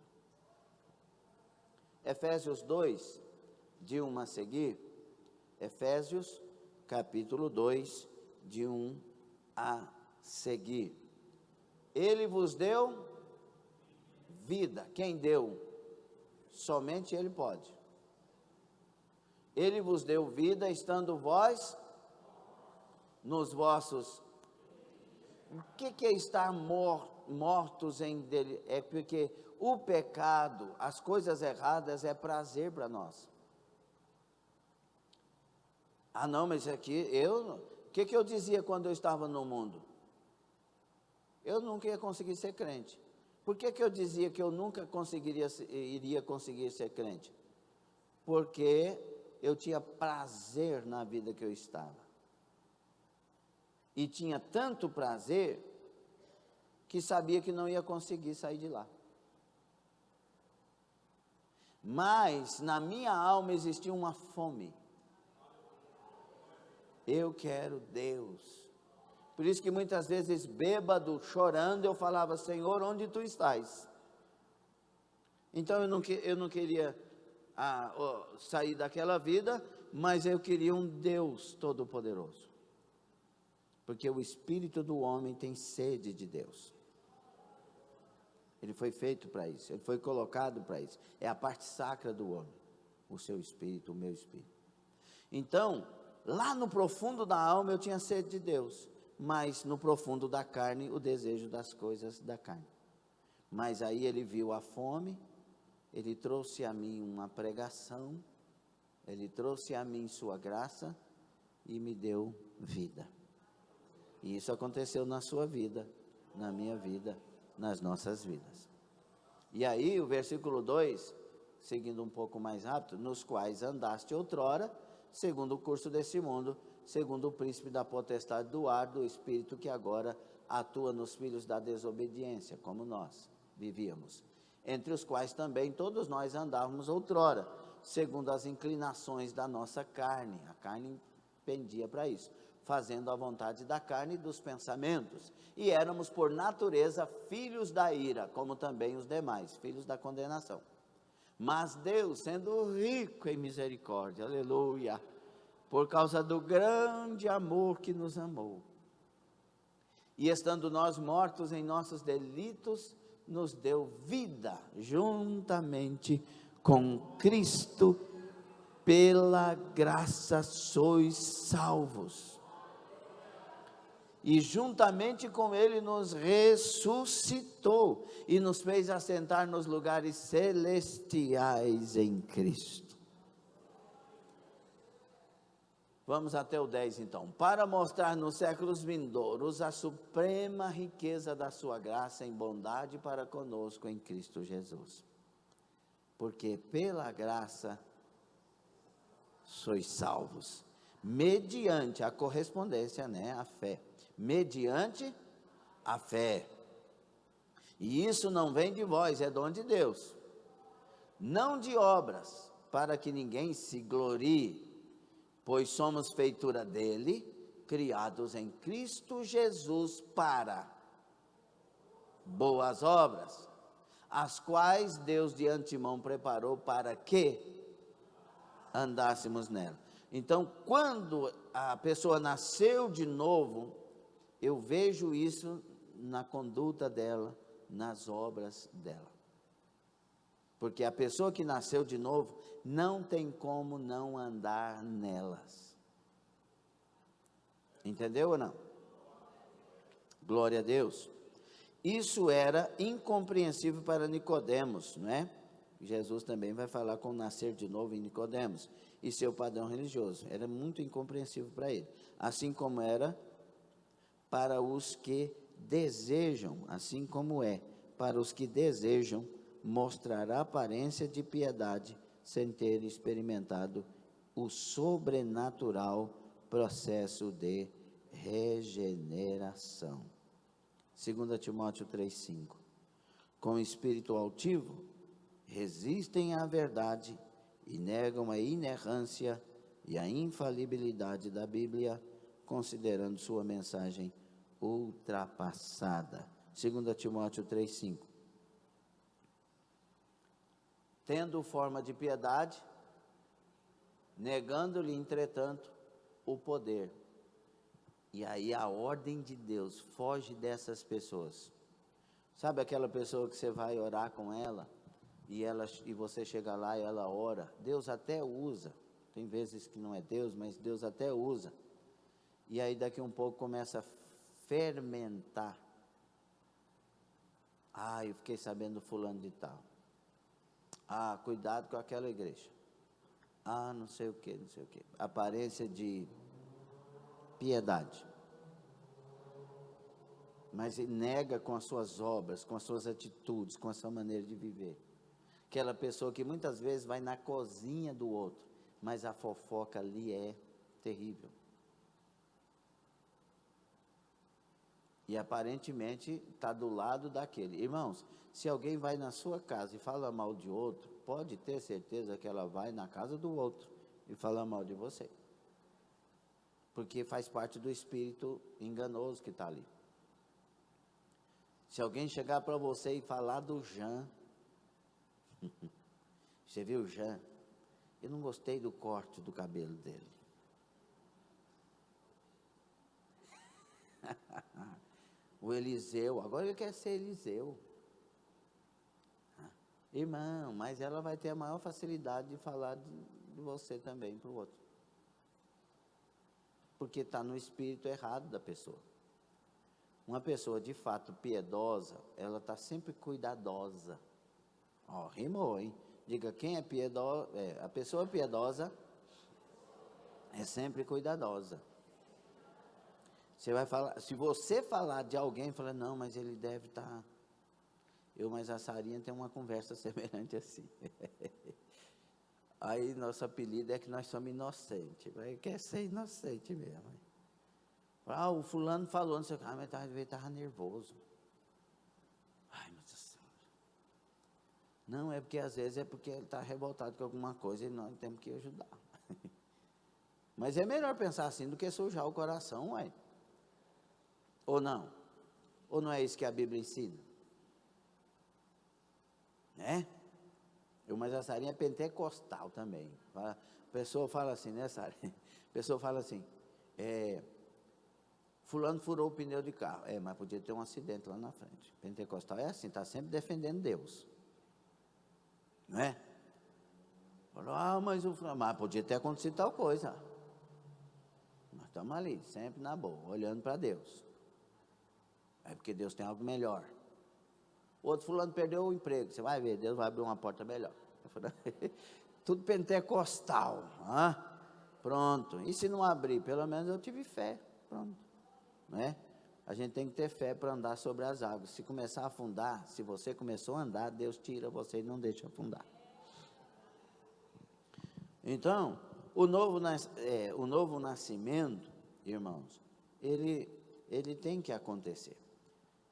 Efésios 2, de 1 a seguir, Efésios capítulo 2, de 1 a seguir. Ele vos deu vida. Quem deu? Somente Ele pode. Ele vos deu vida, estando vós nos vossos. O que é estar mortos em dele? É porque o pecado, as coisas erradas, é prazer para nós. Ah, não, mas aqui o que eu dizia quando eu estava no mundo? Eu nunca ia conseguir ser crente. Por que eu dizia que eu nunca iria conseguir ser crente? Porque eu tinha prazer na vida que eu estava. E tinha tanto prazer que sabia que não ia conseguir sair de lá. Mas na minha alma existia uma fome. Eu quero Deus. Por isso que muitas vezes, bêbado, chorando, eu falava: Senhor, onde tu estás? Então eu não queria sair daquela vida, mas eu queria um Deus todo-poderoso. Porque o espírito do homem tem sede de Deus. Ele foi feito para isso, ele foi colocado para isso. É a parte sacra do homem, o seu espírito, o meu espírito. Então, lá no profundo da alma eu tinha sede de Deus, mas no profundo da carne, o desejo das coisas da carne. Mas aí ele viu a fome, ele trouxe a mim uma pregação, ele trouxe a mim sua graça e me deu vida. E isso aconteceu na sua vida, na minha vida, nas nossas vidas. E aí o versículo 2, seguindo um pouco mais rápido: nos quais andaste outrora, segundo o curso desse mundo, segundo o príncipe da potestade do ar, do espírito que agora atua nos filhos da desobediência, como nós vivíamos, entre os quais também todos nós andávamos outrora, segundo as inclinações da nossa carne. A carne pendia para isso, fazendo a vontade da carne e dos pensamentos, e éramos por natureza filhos da ira, como também os demais, filhos da condenação. Mas Deus, sendo rico em misericórdia, aleluia, por causa do grande amor que nos amou, e estando nós mortos em nossos delitos, nos deu vida juntamente com Cristo. Pela graça sois salvos. E juntamente com Ele nos ressuscitou e nos fez assentar nos lugares celestiais em Cristo. Vamos até o 10 então. Para mostrar nos séculos vindouros a suprema riqueza da sua graça em bondade para conosco em Cristo Jesus. Porque pela graça sois salvos, mediante a correspondência, a fé. Mediante a fé. E isso não vem de vós, é dom de Deus. Não de obras, para que ninguém se glorie, pois somos feitura dele, criados em Cristo Jesus para boas obras, as quais Deus de antemão preparou para que andássemos nela. Então, quando a pessoa nasceu de novo, eu vejo isso na conduta dela, nas obras dela. Porque a pessoa que nasceu de novo não tem como não andar nelas. Entendeu ou não? Glória a Deus. Isso era incompreensível para Nicodemos, não é? Jesus também vai falar com nascer de novo em Nicodemos e seu padrão religioso. Era muito incompreensível para ele. Assim como era para os que desejam, assim como é para os que desejam mostrar a aparência de piedade sem ter experimentado o sobrenatural processo de regeneração. 2 Timóteo 3,5. Com espírito altivo, resistem à verdade e negam a inerrância e a infalibilidade da Bíblia, considerando sua mensagem ultrapassada. 2 Timóteo 3,5. Tendo forma de piedade, negando-lhe, entretanto, o poder. E aí a ordem de Deus foge dessas pessoas. Sabe aquela pessoa que você vai orar com ela e você chega lá e ela ora? Deus até usa. Tem vezes que não é Deus, mas Deus até usa. E aí daqui um pouco começa a fermentar. Ah, eu fiquei sabendo do fulano de tal. Ah, cuidado com aquela igreja. Ah, não sei o que, não sei o que. Aparência de piedade. Mas ele nega com as suas obras, com as suas atitudes, com a sua maneira de viver. Aquela pessoa que muitas vezes vai na cozinha do outro, mas a fofoca ali é terrível. E aparentemente está do lado daquele. Irmãos, se alguém vai na sua casa e fala mal de outro, pode ter certeza que ela vai na casa do outro e fala mal de você. Porque faz parte do espírito enganoso que está ali. Se alguém chegar para você e falar do Jean, você viu o Jean? Eu não gostei do corte do cabelo dele. O Eliseu, agora ele quer ser Eliseu. Irmão, mas ela vai ter a maior facilidade de falar de você também para o outro. Porque está no espírito errado da pessoa. Uma pessoa de fato piedosa, ela está sempre cuidadosa. Ó, rimou, hein? Diga, quem é piedosa? A pessoa piedosa é sempre cuidadosa. Você vai falar, se você falar de alguém, fala, não, mas ele deve estar. Eu mais a Sarinha tem uma conversa semelhante assim. Aí nosso apelido é que nós somos inocentes. Quer ser inocente mesmo. Ah, o fulano falou, não sei o que, mas ele estava nervoso. Ai, meu Deus do céu. Não, é porque às vezes é porque ele está revoltado com alguma coisa e nós temos que ajudar. Mas é melhor pensar assim do que sujar o coração, ué. Ou não? Ou não é isso que a Bíblia ensina? Né? Mas a Sarinha é pentecostal também. A pessoa fala assim, né, Sarinha? A pessoa fala assim, fulano furou o pneu de carro. Mas podia ter um acidente lá na frente. Pentecostal é assim, está sempre defendendo Deus. Não é? Falou, mas podia ter acontecido tal coisa. Nós estamos ali, sempre na boa, olhando para Deus. É porque Deus tem algo melhor. Outro fulano perdeu o emprego. Você vai ver, Deus vai abrir uma porta melhor. Tudo pentecostal. Pronto. E se não abrir? Pelo menos eu tive fé. Pronto. Não é? A gente tem que ter fé para andar sobre as águas. Se começar a afundar, se você começou a andar, Deus tira você e não deixa afundar. Então, o novo nascimento, irmãos, ele tem que acontecer.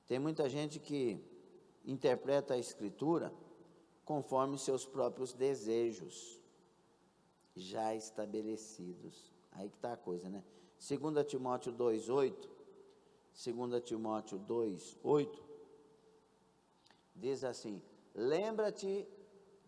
Tem muita gente que interpreta a Escritura conforme seus próprios desejos já estabelecidos. Aí que está a coisa, né? 2 Timóteo 2,8, 2 Timóteo 2,8, diz assim, lembra-te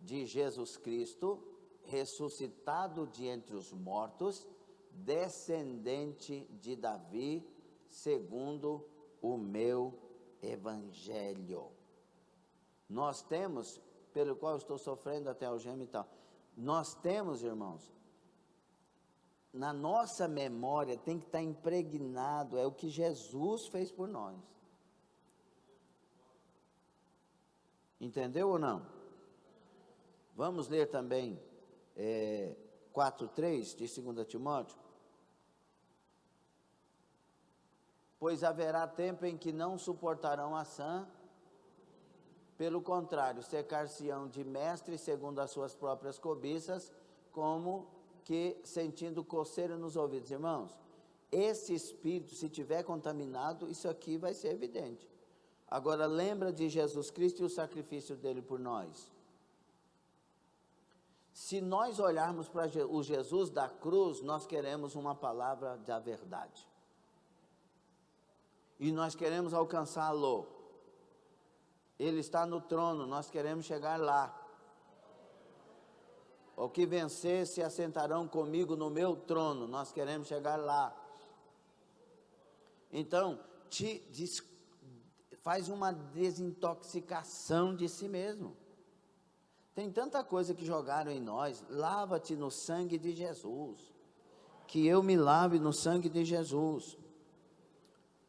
de Jesus Cristo, ressuscitado de entre os mortos, descendente de Davi, segundo o meu Evangelho. Nós temos, pelo qual estou sofrendo até algema e tal, nós temos, irmãos, na nossa memória tem que estar impregnado, é o que Jesus fez por nós. Entendeu ou não? Vamos ler também 4:3 de 2 Timóteo. Pois haverá tempo em que não suportarão a sã, pelo contrário, cercar-se-ão de mestres segundo as suas próprias cobiças, como que sentindo coceira nos ouvidos. Irmãos, esse espírito, se tiver contaminado, isso aqui vai ser evidente. Agora, lembra de Jesus Cristo e o sacrifício dele por nós. Se nós olharmos para o Jesus da cruz, nós queremos uma palavra da verdade. E nós queremos alcançá-lo. Ele está no trono, nós queremos chegar lá. O que vencer se assentarão comigo no meu trono, nós queremos chegar lá. Então, faz uma desintoxicação de si mesmo. Tem tanta coisa que jogaram em nós. Lava-te no sangue de Jesus, que eu me lave no sangue de Jesus.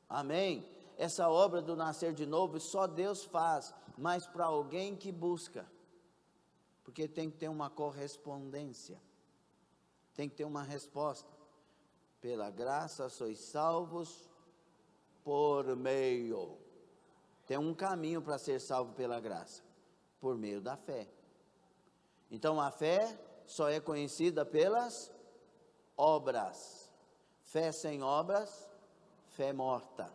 Amém? Essa obra do nascer de novo só Deus faz, mas para alguém que busca, porque tem que ter uma correspondência, tem que ter uma resposta. Pela graça sois salvos por meio. Tem um caminho para ser salvo pela graça, por meio da fé. Então a fé só é conhecida pelas obras. Fé sem obras, fé morta.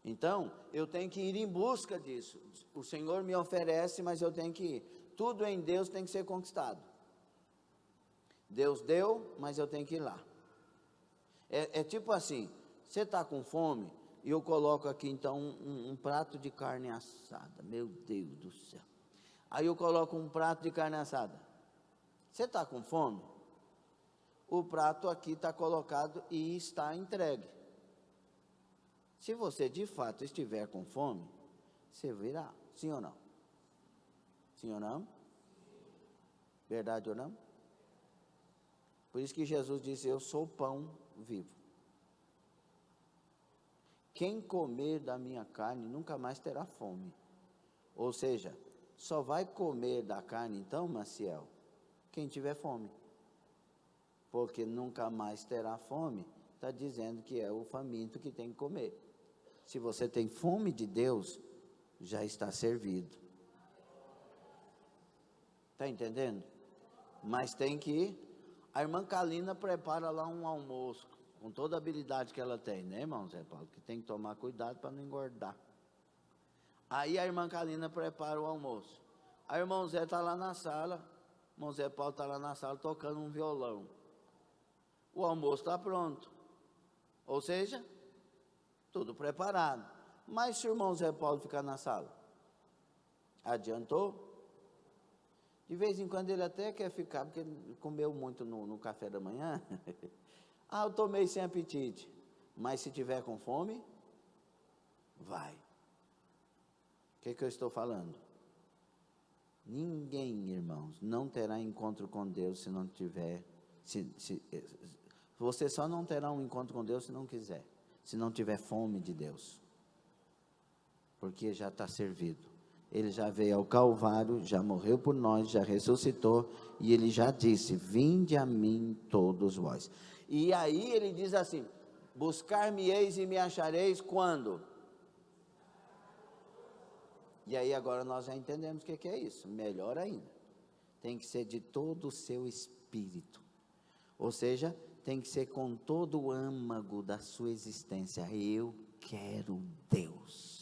Então, eu tenho que ir em busca disso. O Senhor me oferece, mas eu tenho que ir. Tudo em Deus tem que ser conquistado. Deus deu, mas eu tenho que ir lá. É tipo assim, você está com fome, e eu coloco aqui então um prato de carne assada. Meu Deus do céu. Aí eu coloco um prato de carne assada. Você está com fome? O prato aqui está colocado e está entregue. Se você de fato estiver com fome, você virá, sim ou não? Sim ou não? Verdade ou não? Por isso que Jesus disse, eu sou o pão vivo. Quem comer da minha carne nunca mais terá fome. Ou seja, só vai comer da carne então, Maciel, quem tiver fome. Porque nunca mais terá fome, está dizendo que é o faminto que tem que comer. Se você tem fome de Deus, já está servido. Está entendendo? Mas tem que ir. A irmã Kalina prepara lá um almoço, com toda a habilidade que ela tem, né, irmão Zé Paulo? Que tem que tomar cuidado para não engordar. Aí a irmã Kalina prepara o almoço. Aí o irmão Zé está lá na sala, o irmão Zé Paulo está lá na sala tocando um violão. O almoço está pronto. Ou seja, tudo preparado. Mas se o irmão Zé Paulo ficar na sala, adiantou? De vez em quando ele até quer ficar, porque ele comeu muito no café da manhã. Ah, eu tomei sem apetite. Mas se tiver com fome, vai. O que eu estou falando? Ninguém, irmãos, não terá encontro com Deus se não tiver. Você só não terá um encontro com Deus se não quiser. Se não tiver fome de Deus. Porque já está servido. Ele já veio ao Calvário, já morreu por nós, já ressuscitou, e ele já disse, vinde a mim todos vós. E aí ele diz assim, buscar-me-eis e me achareis quando? E aí agora nós já entendemos o que é isso, melhor ainda. Tem que ser de todo o seu espírito. Ou seja, tem que ser com todo o âmago da sua existência. Eu quero Deus.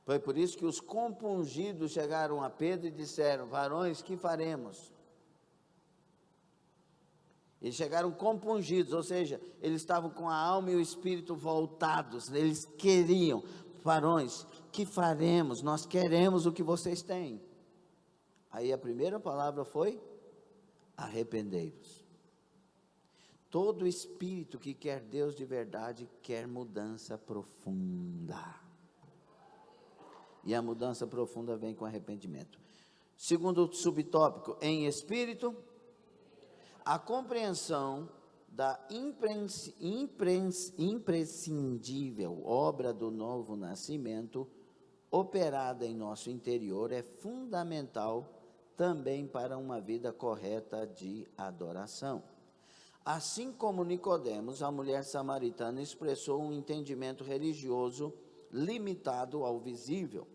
Foi por isso que os compungidos chegaram a Pedro e disseram, varões, que faremos? Eles chegaram compungidos, ou seja, eles estavam com a alma e o espírito voltados, eles queriam, varões, que faremos? Nós queremos o que vocês têm. Aí a primeira palavra foi, arrependei-vos. Todo espírito que quer Deus de verdade, quer mudança profunda. E a mudança profunda vem com arrependimento. Segundo subtópico, em espírito a compreensão da imprescindível obra do novo nascimento operada em nosso interior é fundamental também para uma vida correta de adoração. Assim como Nicodemos, a mulher samaritana expressou um entendimento religioso limitado ao visível,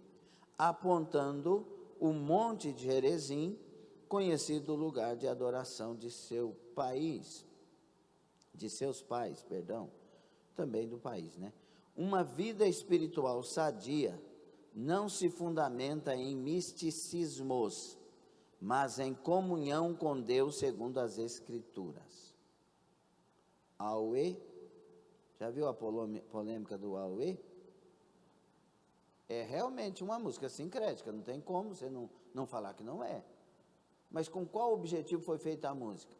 apontando o monte de Gerizim, conhecido lugar de adoração de seus pais, também do país, né? Uma vida espiritual sadia não se fundamenta em misticismos, mas em comunhão com Deus segundo as Escrituras. Auê, já viu a polêmica do Auê? É realmente uma música sincrética, não tem como você não falar que não é. Mas com qual objetivo foi feita a música?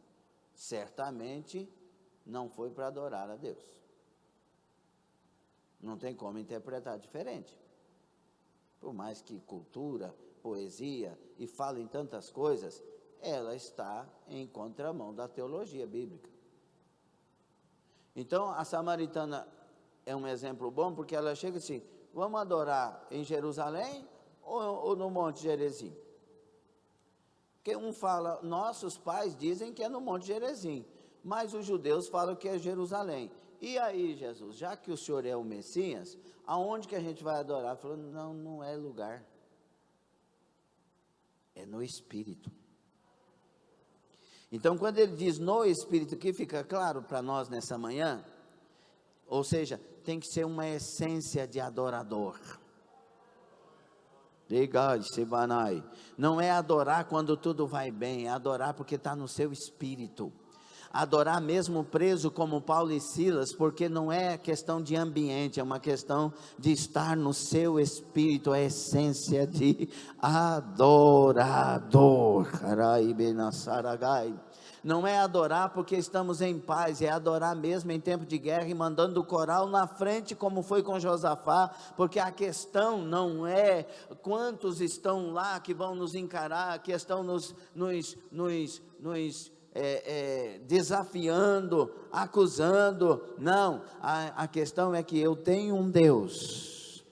Certamente não foi para adorar a Deus. Não tem como interpretar diferente. Por mais que cultura, poesia e falem tantas coisas, ela está em contramão da teologia bíblica. Então, a samaritana é um exemplo bom, porque ela chega assim, vamos adorar em Jerusalém ou no Monte Gerizim? Porque um fala, nossos pais dizem que é no Monte Gerizim, mas os judeus falam que é Jerusalém. E aí, Jesus, já que o Senhor é o Messias, aonde que a gente vai adorar? Falou, não é lugar, é no Espírito. Então, quando ele diz no Espírito, que fica claro para nós nessa manhã, ou seja, tem que ser uma essência de adorador. Não é adorar quando tudo vai bem, é adorar porque está no seu espírito. Adorar mesmo preso como Paulo e Silas, porque não é questão de ambiente, é uma questão de estar no seu espírito, a essência de adorador. Não é adorar porque estamos em paz, é adorar mesmo em tempo de guerra e mandando o coral na frente, como foi com Josafá, porque a questão não é quantos estão lá que vão nos encarar, que estão nos desafiando, acusando. Não, a questão é que eu tenho um Deus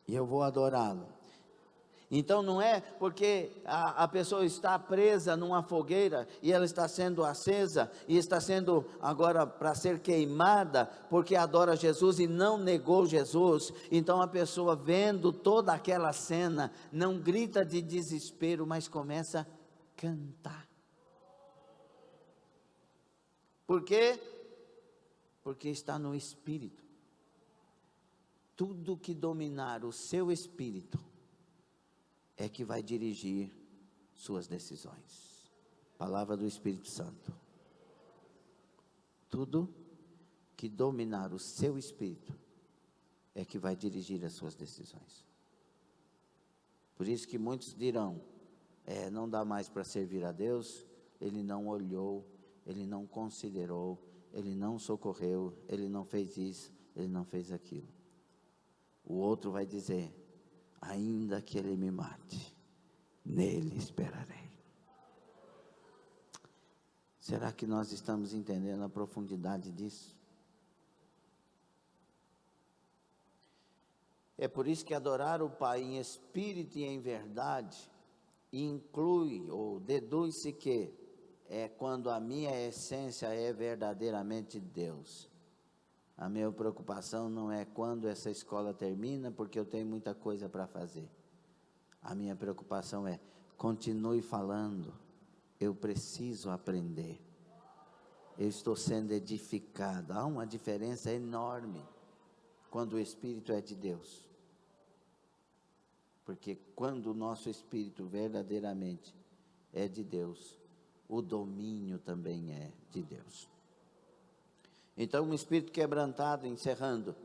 e eu vou adorá-lo. Então não é porque a pessoa está presa numa fogueira e ela está sendo acesa e está sendo agora para ser queimada porque adora Jesus e não negou Jesus. Então a pessoa vendo toda aquela cena não grita de desespero, mas começa a cantar. Por quê? Porque está no Espírito. Tudo que dominar o seu espírito é que vai dirigir suas decisões. Palavra do Espírito Santo. Tudo que dominar o seu espírito é que vai dirigir as suas decisões. Por isso que muitos dirão, não dá mais para servir a Deus, ele não olhou, ele não considerou, ele não socorreu, ele não fez isso, ele não fez aquilo. O outro vai dizer, ainda que ele me mate, nele esperarei. Será que nós estamos entendendo a profundidade disso? É por isso que adorar o Pai em espírito e em verdade inclui ou deduz-se que é quando a minha essência é verdadeiramente Deus. A minha preocupação não é quando essa escola termina, porque eu tenho muita coisa para fazer. A minha preocupação é, continue falando, eu preciso aprender. Eu estou sendo edificado. Há uma diferença enorme quando o Espírito é de Deus. Porque quando o nosso Espírito verdadeiramente é de Deus, o domínio também é de Deus. Então, um espírito quebrantado, encerrando,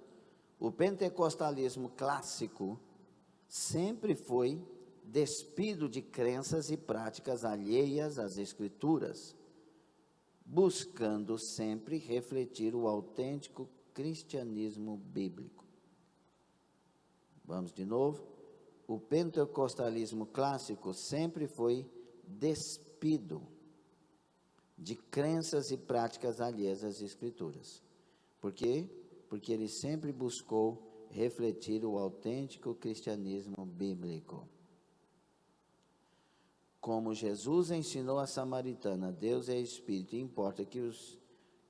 o pentecostalismo clássico sempre foi despido de crenças e práticas alheias às Escrituras, buscando sempre refletir o autêntico cristianismo bíblico. Vamos de novo. O pentecostalismo clássico sempre foi despido de crenças e práticas alheias às Escrituras. Por quê? Porque ele sempre buscou refletir o autêntico cristianismo bíblico. Como Jesus ensinou a samaritana, Deus é Espírito, e importa que os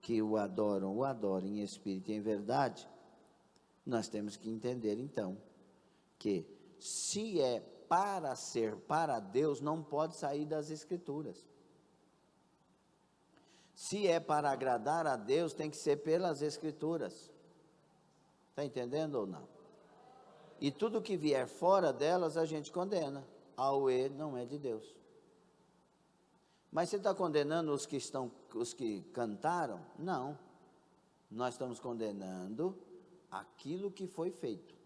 que o adorem em Espírito e em verdade, nós temos que entender então, que se é para ser para Deus, não pode sair das Escrituras. Se é para agradar a Deus, tem que ser pelas Escrituras. Está entendendo ou não? E tudo que vier fora delas, a gente condena. Auê não é de Deus. Mas você está condenando os que cantaram? Não. Nós estamos condenando aquilo que foi feito.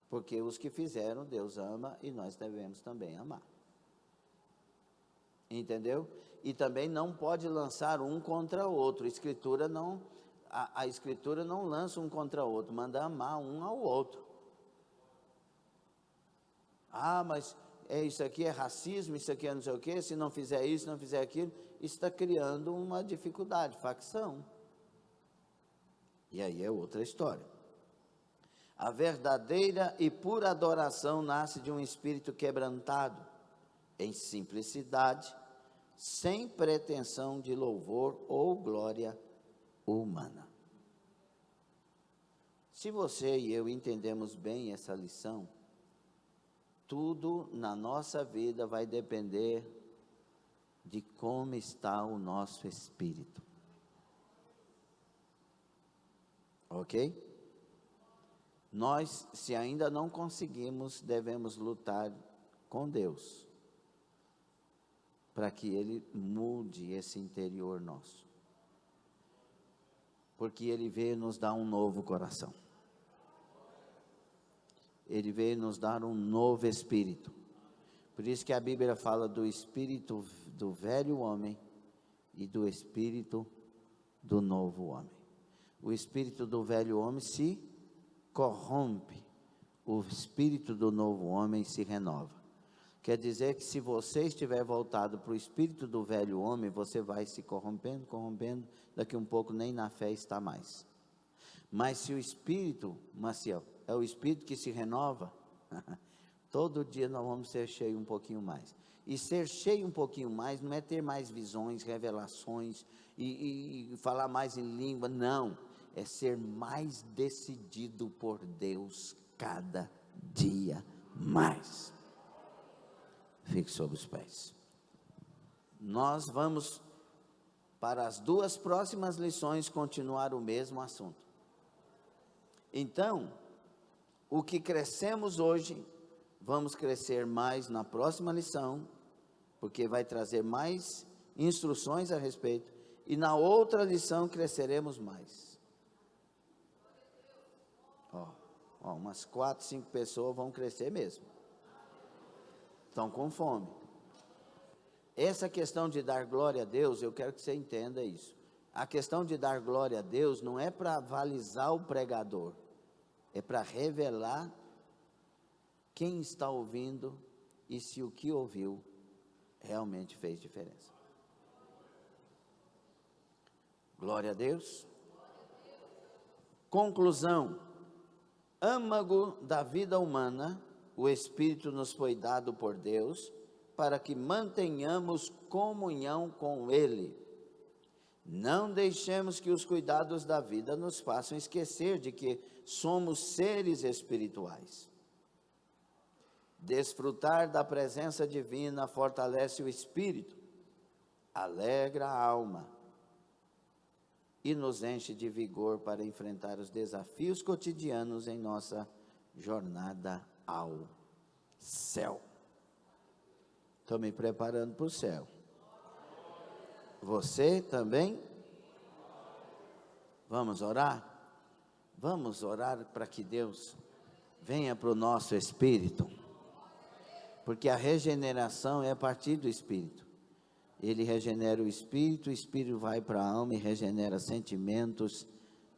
Porque os que fizeram, Deus ama e nós devemos também amar. Entendeu? E também não pode lançar um contra o outro. A Escritura não lança um contra o outro, manda amar um ao outro. Ah, mas isso aqui é racismo, isso aqui é não sei o quê, se não fizer isso, não fizer aquilo, isso está criando uma dificuldade, facção. E aí é outra história. A verdadeira e pura adoração nasce de um espírito quebrantado, em simplicidade, sem pretensão de louvor ou glória humana. Se você e eu entendemos bem essa lição, tudo na nossa vida vai depender de como está o nosso espírito. Ok? Nós, se ainda não conseguimos, devemos lutar com Deus, para que Ele mude esse interior nosso. Porque Ele veio nos dar um novo coração. Ele veio nos dar um novo espírito. Por isso que a Bíblia fala do espírito do velho homem e do espírito do novo homem. O espírito do velho homem se corrompe, o espírito do novo homem se renova. Quer dizer que se você estiver voltado para o espírito do velho homem, você vai se corrompendo, daqui um pouco nem na fé está mais. Mas se o espírito, Maciel, é o espírito que se renova, todo dia nós vamos ser cheios um pouquinho mais. E ser cheio um pouquinho mais não é ter mais visões, revelações e falar mais em língua, não. É ser mais decidido por Deus cada dia mais. Fique sobre os pés. Nós vamos, para as 2 próximas lições, continuar o mesmo assunto. Então, o que crescemos hoje, vamos crescer mais na próxima lição, porque vai trazer mais instruções a respeito, e na outra lição cresceremos mais. Umas 4, 5 pessoas vão crescer mesmo. Estão com fome. Essa questão de dar glória a Deus, eu quero que você entenda isso. A questão de dar glória a Deus não é para avalizar o pregador, é para revelar quem está ouvindo e se o que ouviu realmente fez diferença. Glória a Deus. Conclusão: âmago da vida humana, o Espírito nos foi dado por Deus para que mantenhamos comunhão com Ele. Não deixemos que os cuidados da vida nos façam esquecer de que somos seres espirituais. Desfrutar da presença divina fortalece o espírito, alegra a alma e nos enche de vigor para enfrentar os desafios cotidianos em nossa jornada ao céu. Estou me preparando para o céu. Você também? Vamos orar? Vamos orar para que Deus venha para o nosso espírito. Porque a regeneração é a partir do espírito. Ele regenera o espírito vai para a alma e regenera sentimentos,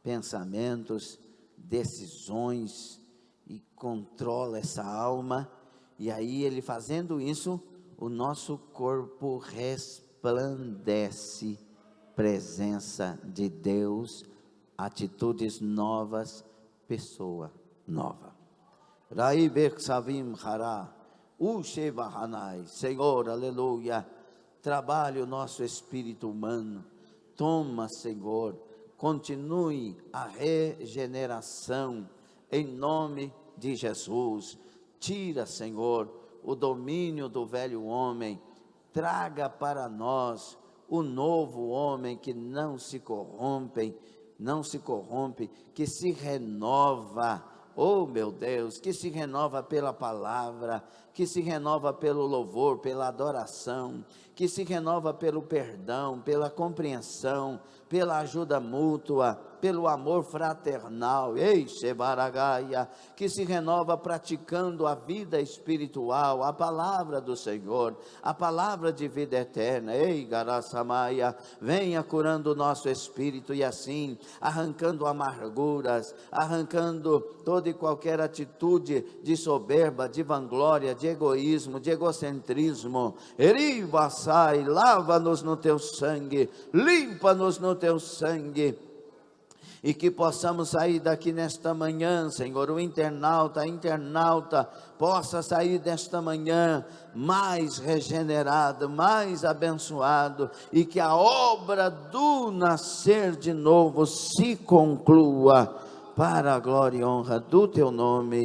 pensamentos, decisões e controla essa alma. E aí ele fazendo isso, o nosso corpo resplendece. resplandece presença de Deus, atitudes novas, pessoa nova. Raibek Savim Hará, Ushevahanai, Senhor, aleluia, trabalhe o nosso espírito humano, toma, Senhor, continue a regeneração, em nome de Jesus, tira, Senhor, o domínio do velho homem, traga para nós o novo homem que não se corrompe, que se renova, oh meu Deus, que se renova pela palavra, que se renova pelo louvor, pela adoração, que se renova pelo perdão, pela compreensão, pela ajuda mútua, pelo amor fraternal, ei, Shebaragaia, que se renova praticando a vida espiritual, a palavra do Senhor, a palavra de vida eterna, ei, Garasamaia, venha curando o nosso espírito e assim, arrancando amarguras, arrancando toda e qualquer atitude de soberba, de vanglória, de egoísmo, de egocentrismo, Erivassai, lava-nos no teu sangue, limpa-nos no teu sangue, e que possamos sair daqui nesta manhã, Senhor, o internauta, a internauta, possa sair desta manhã mais regenerado, mais abençoado, e que a obra do nascer de novo se conclua, para a glória e honra do teu nome,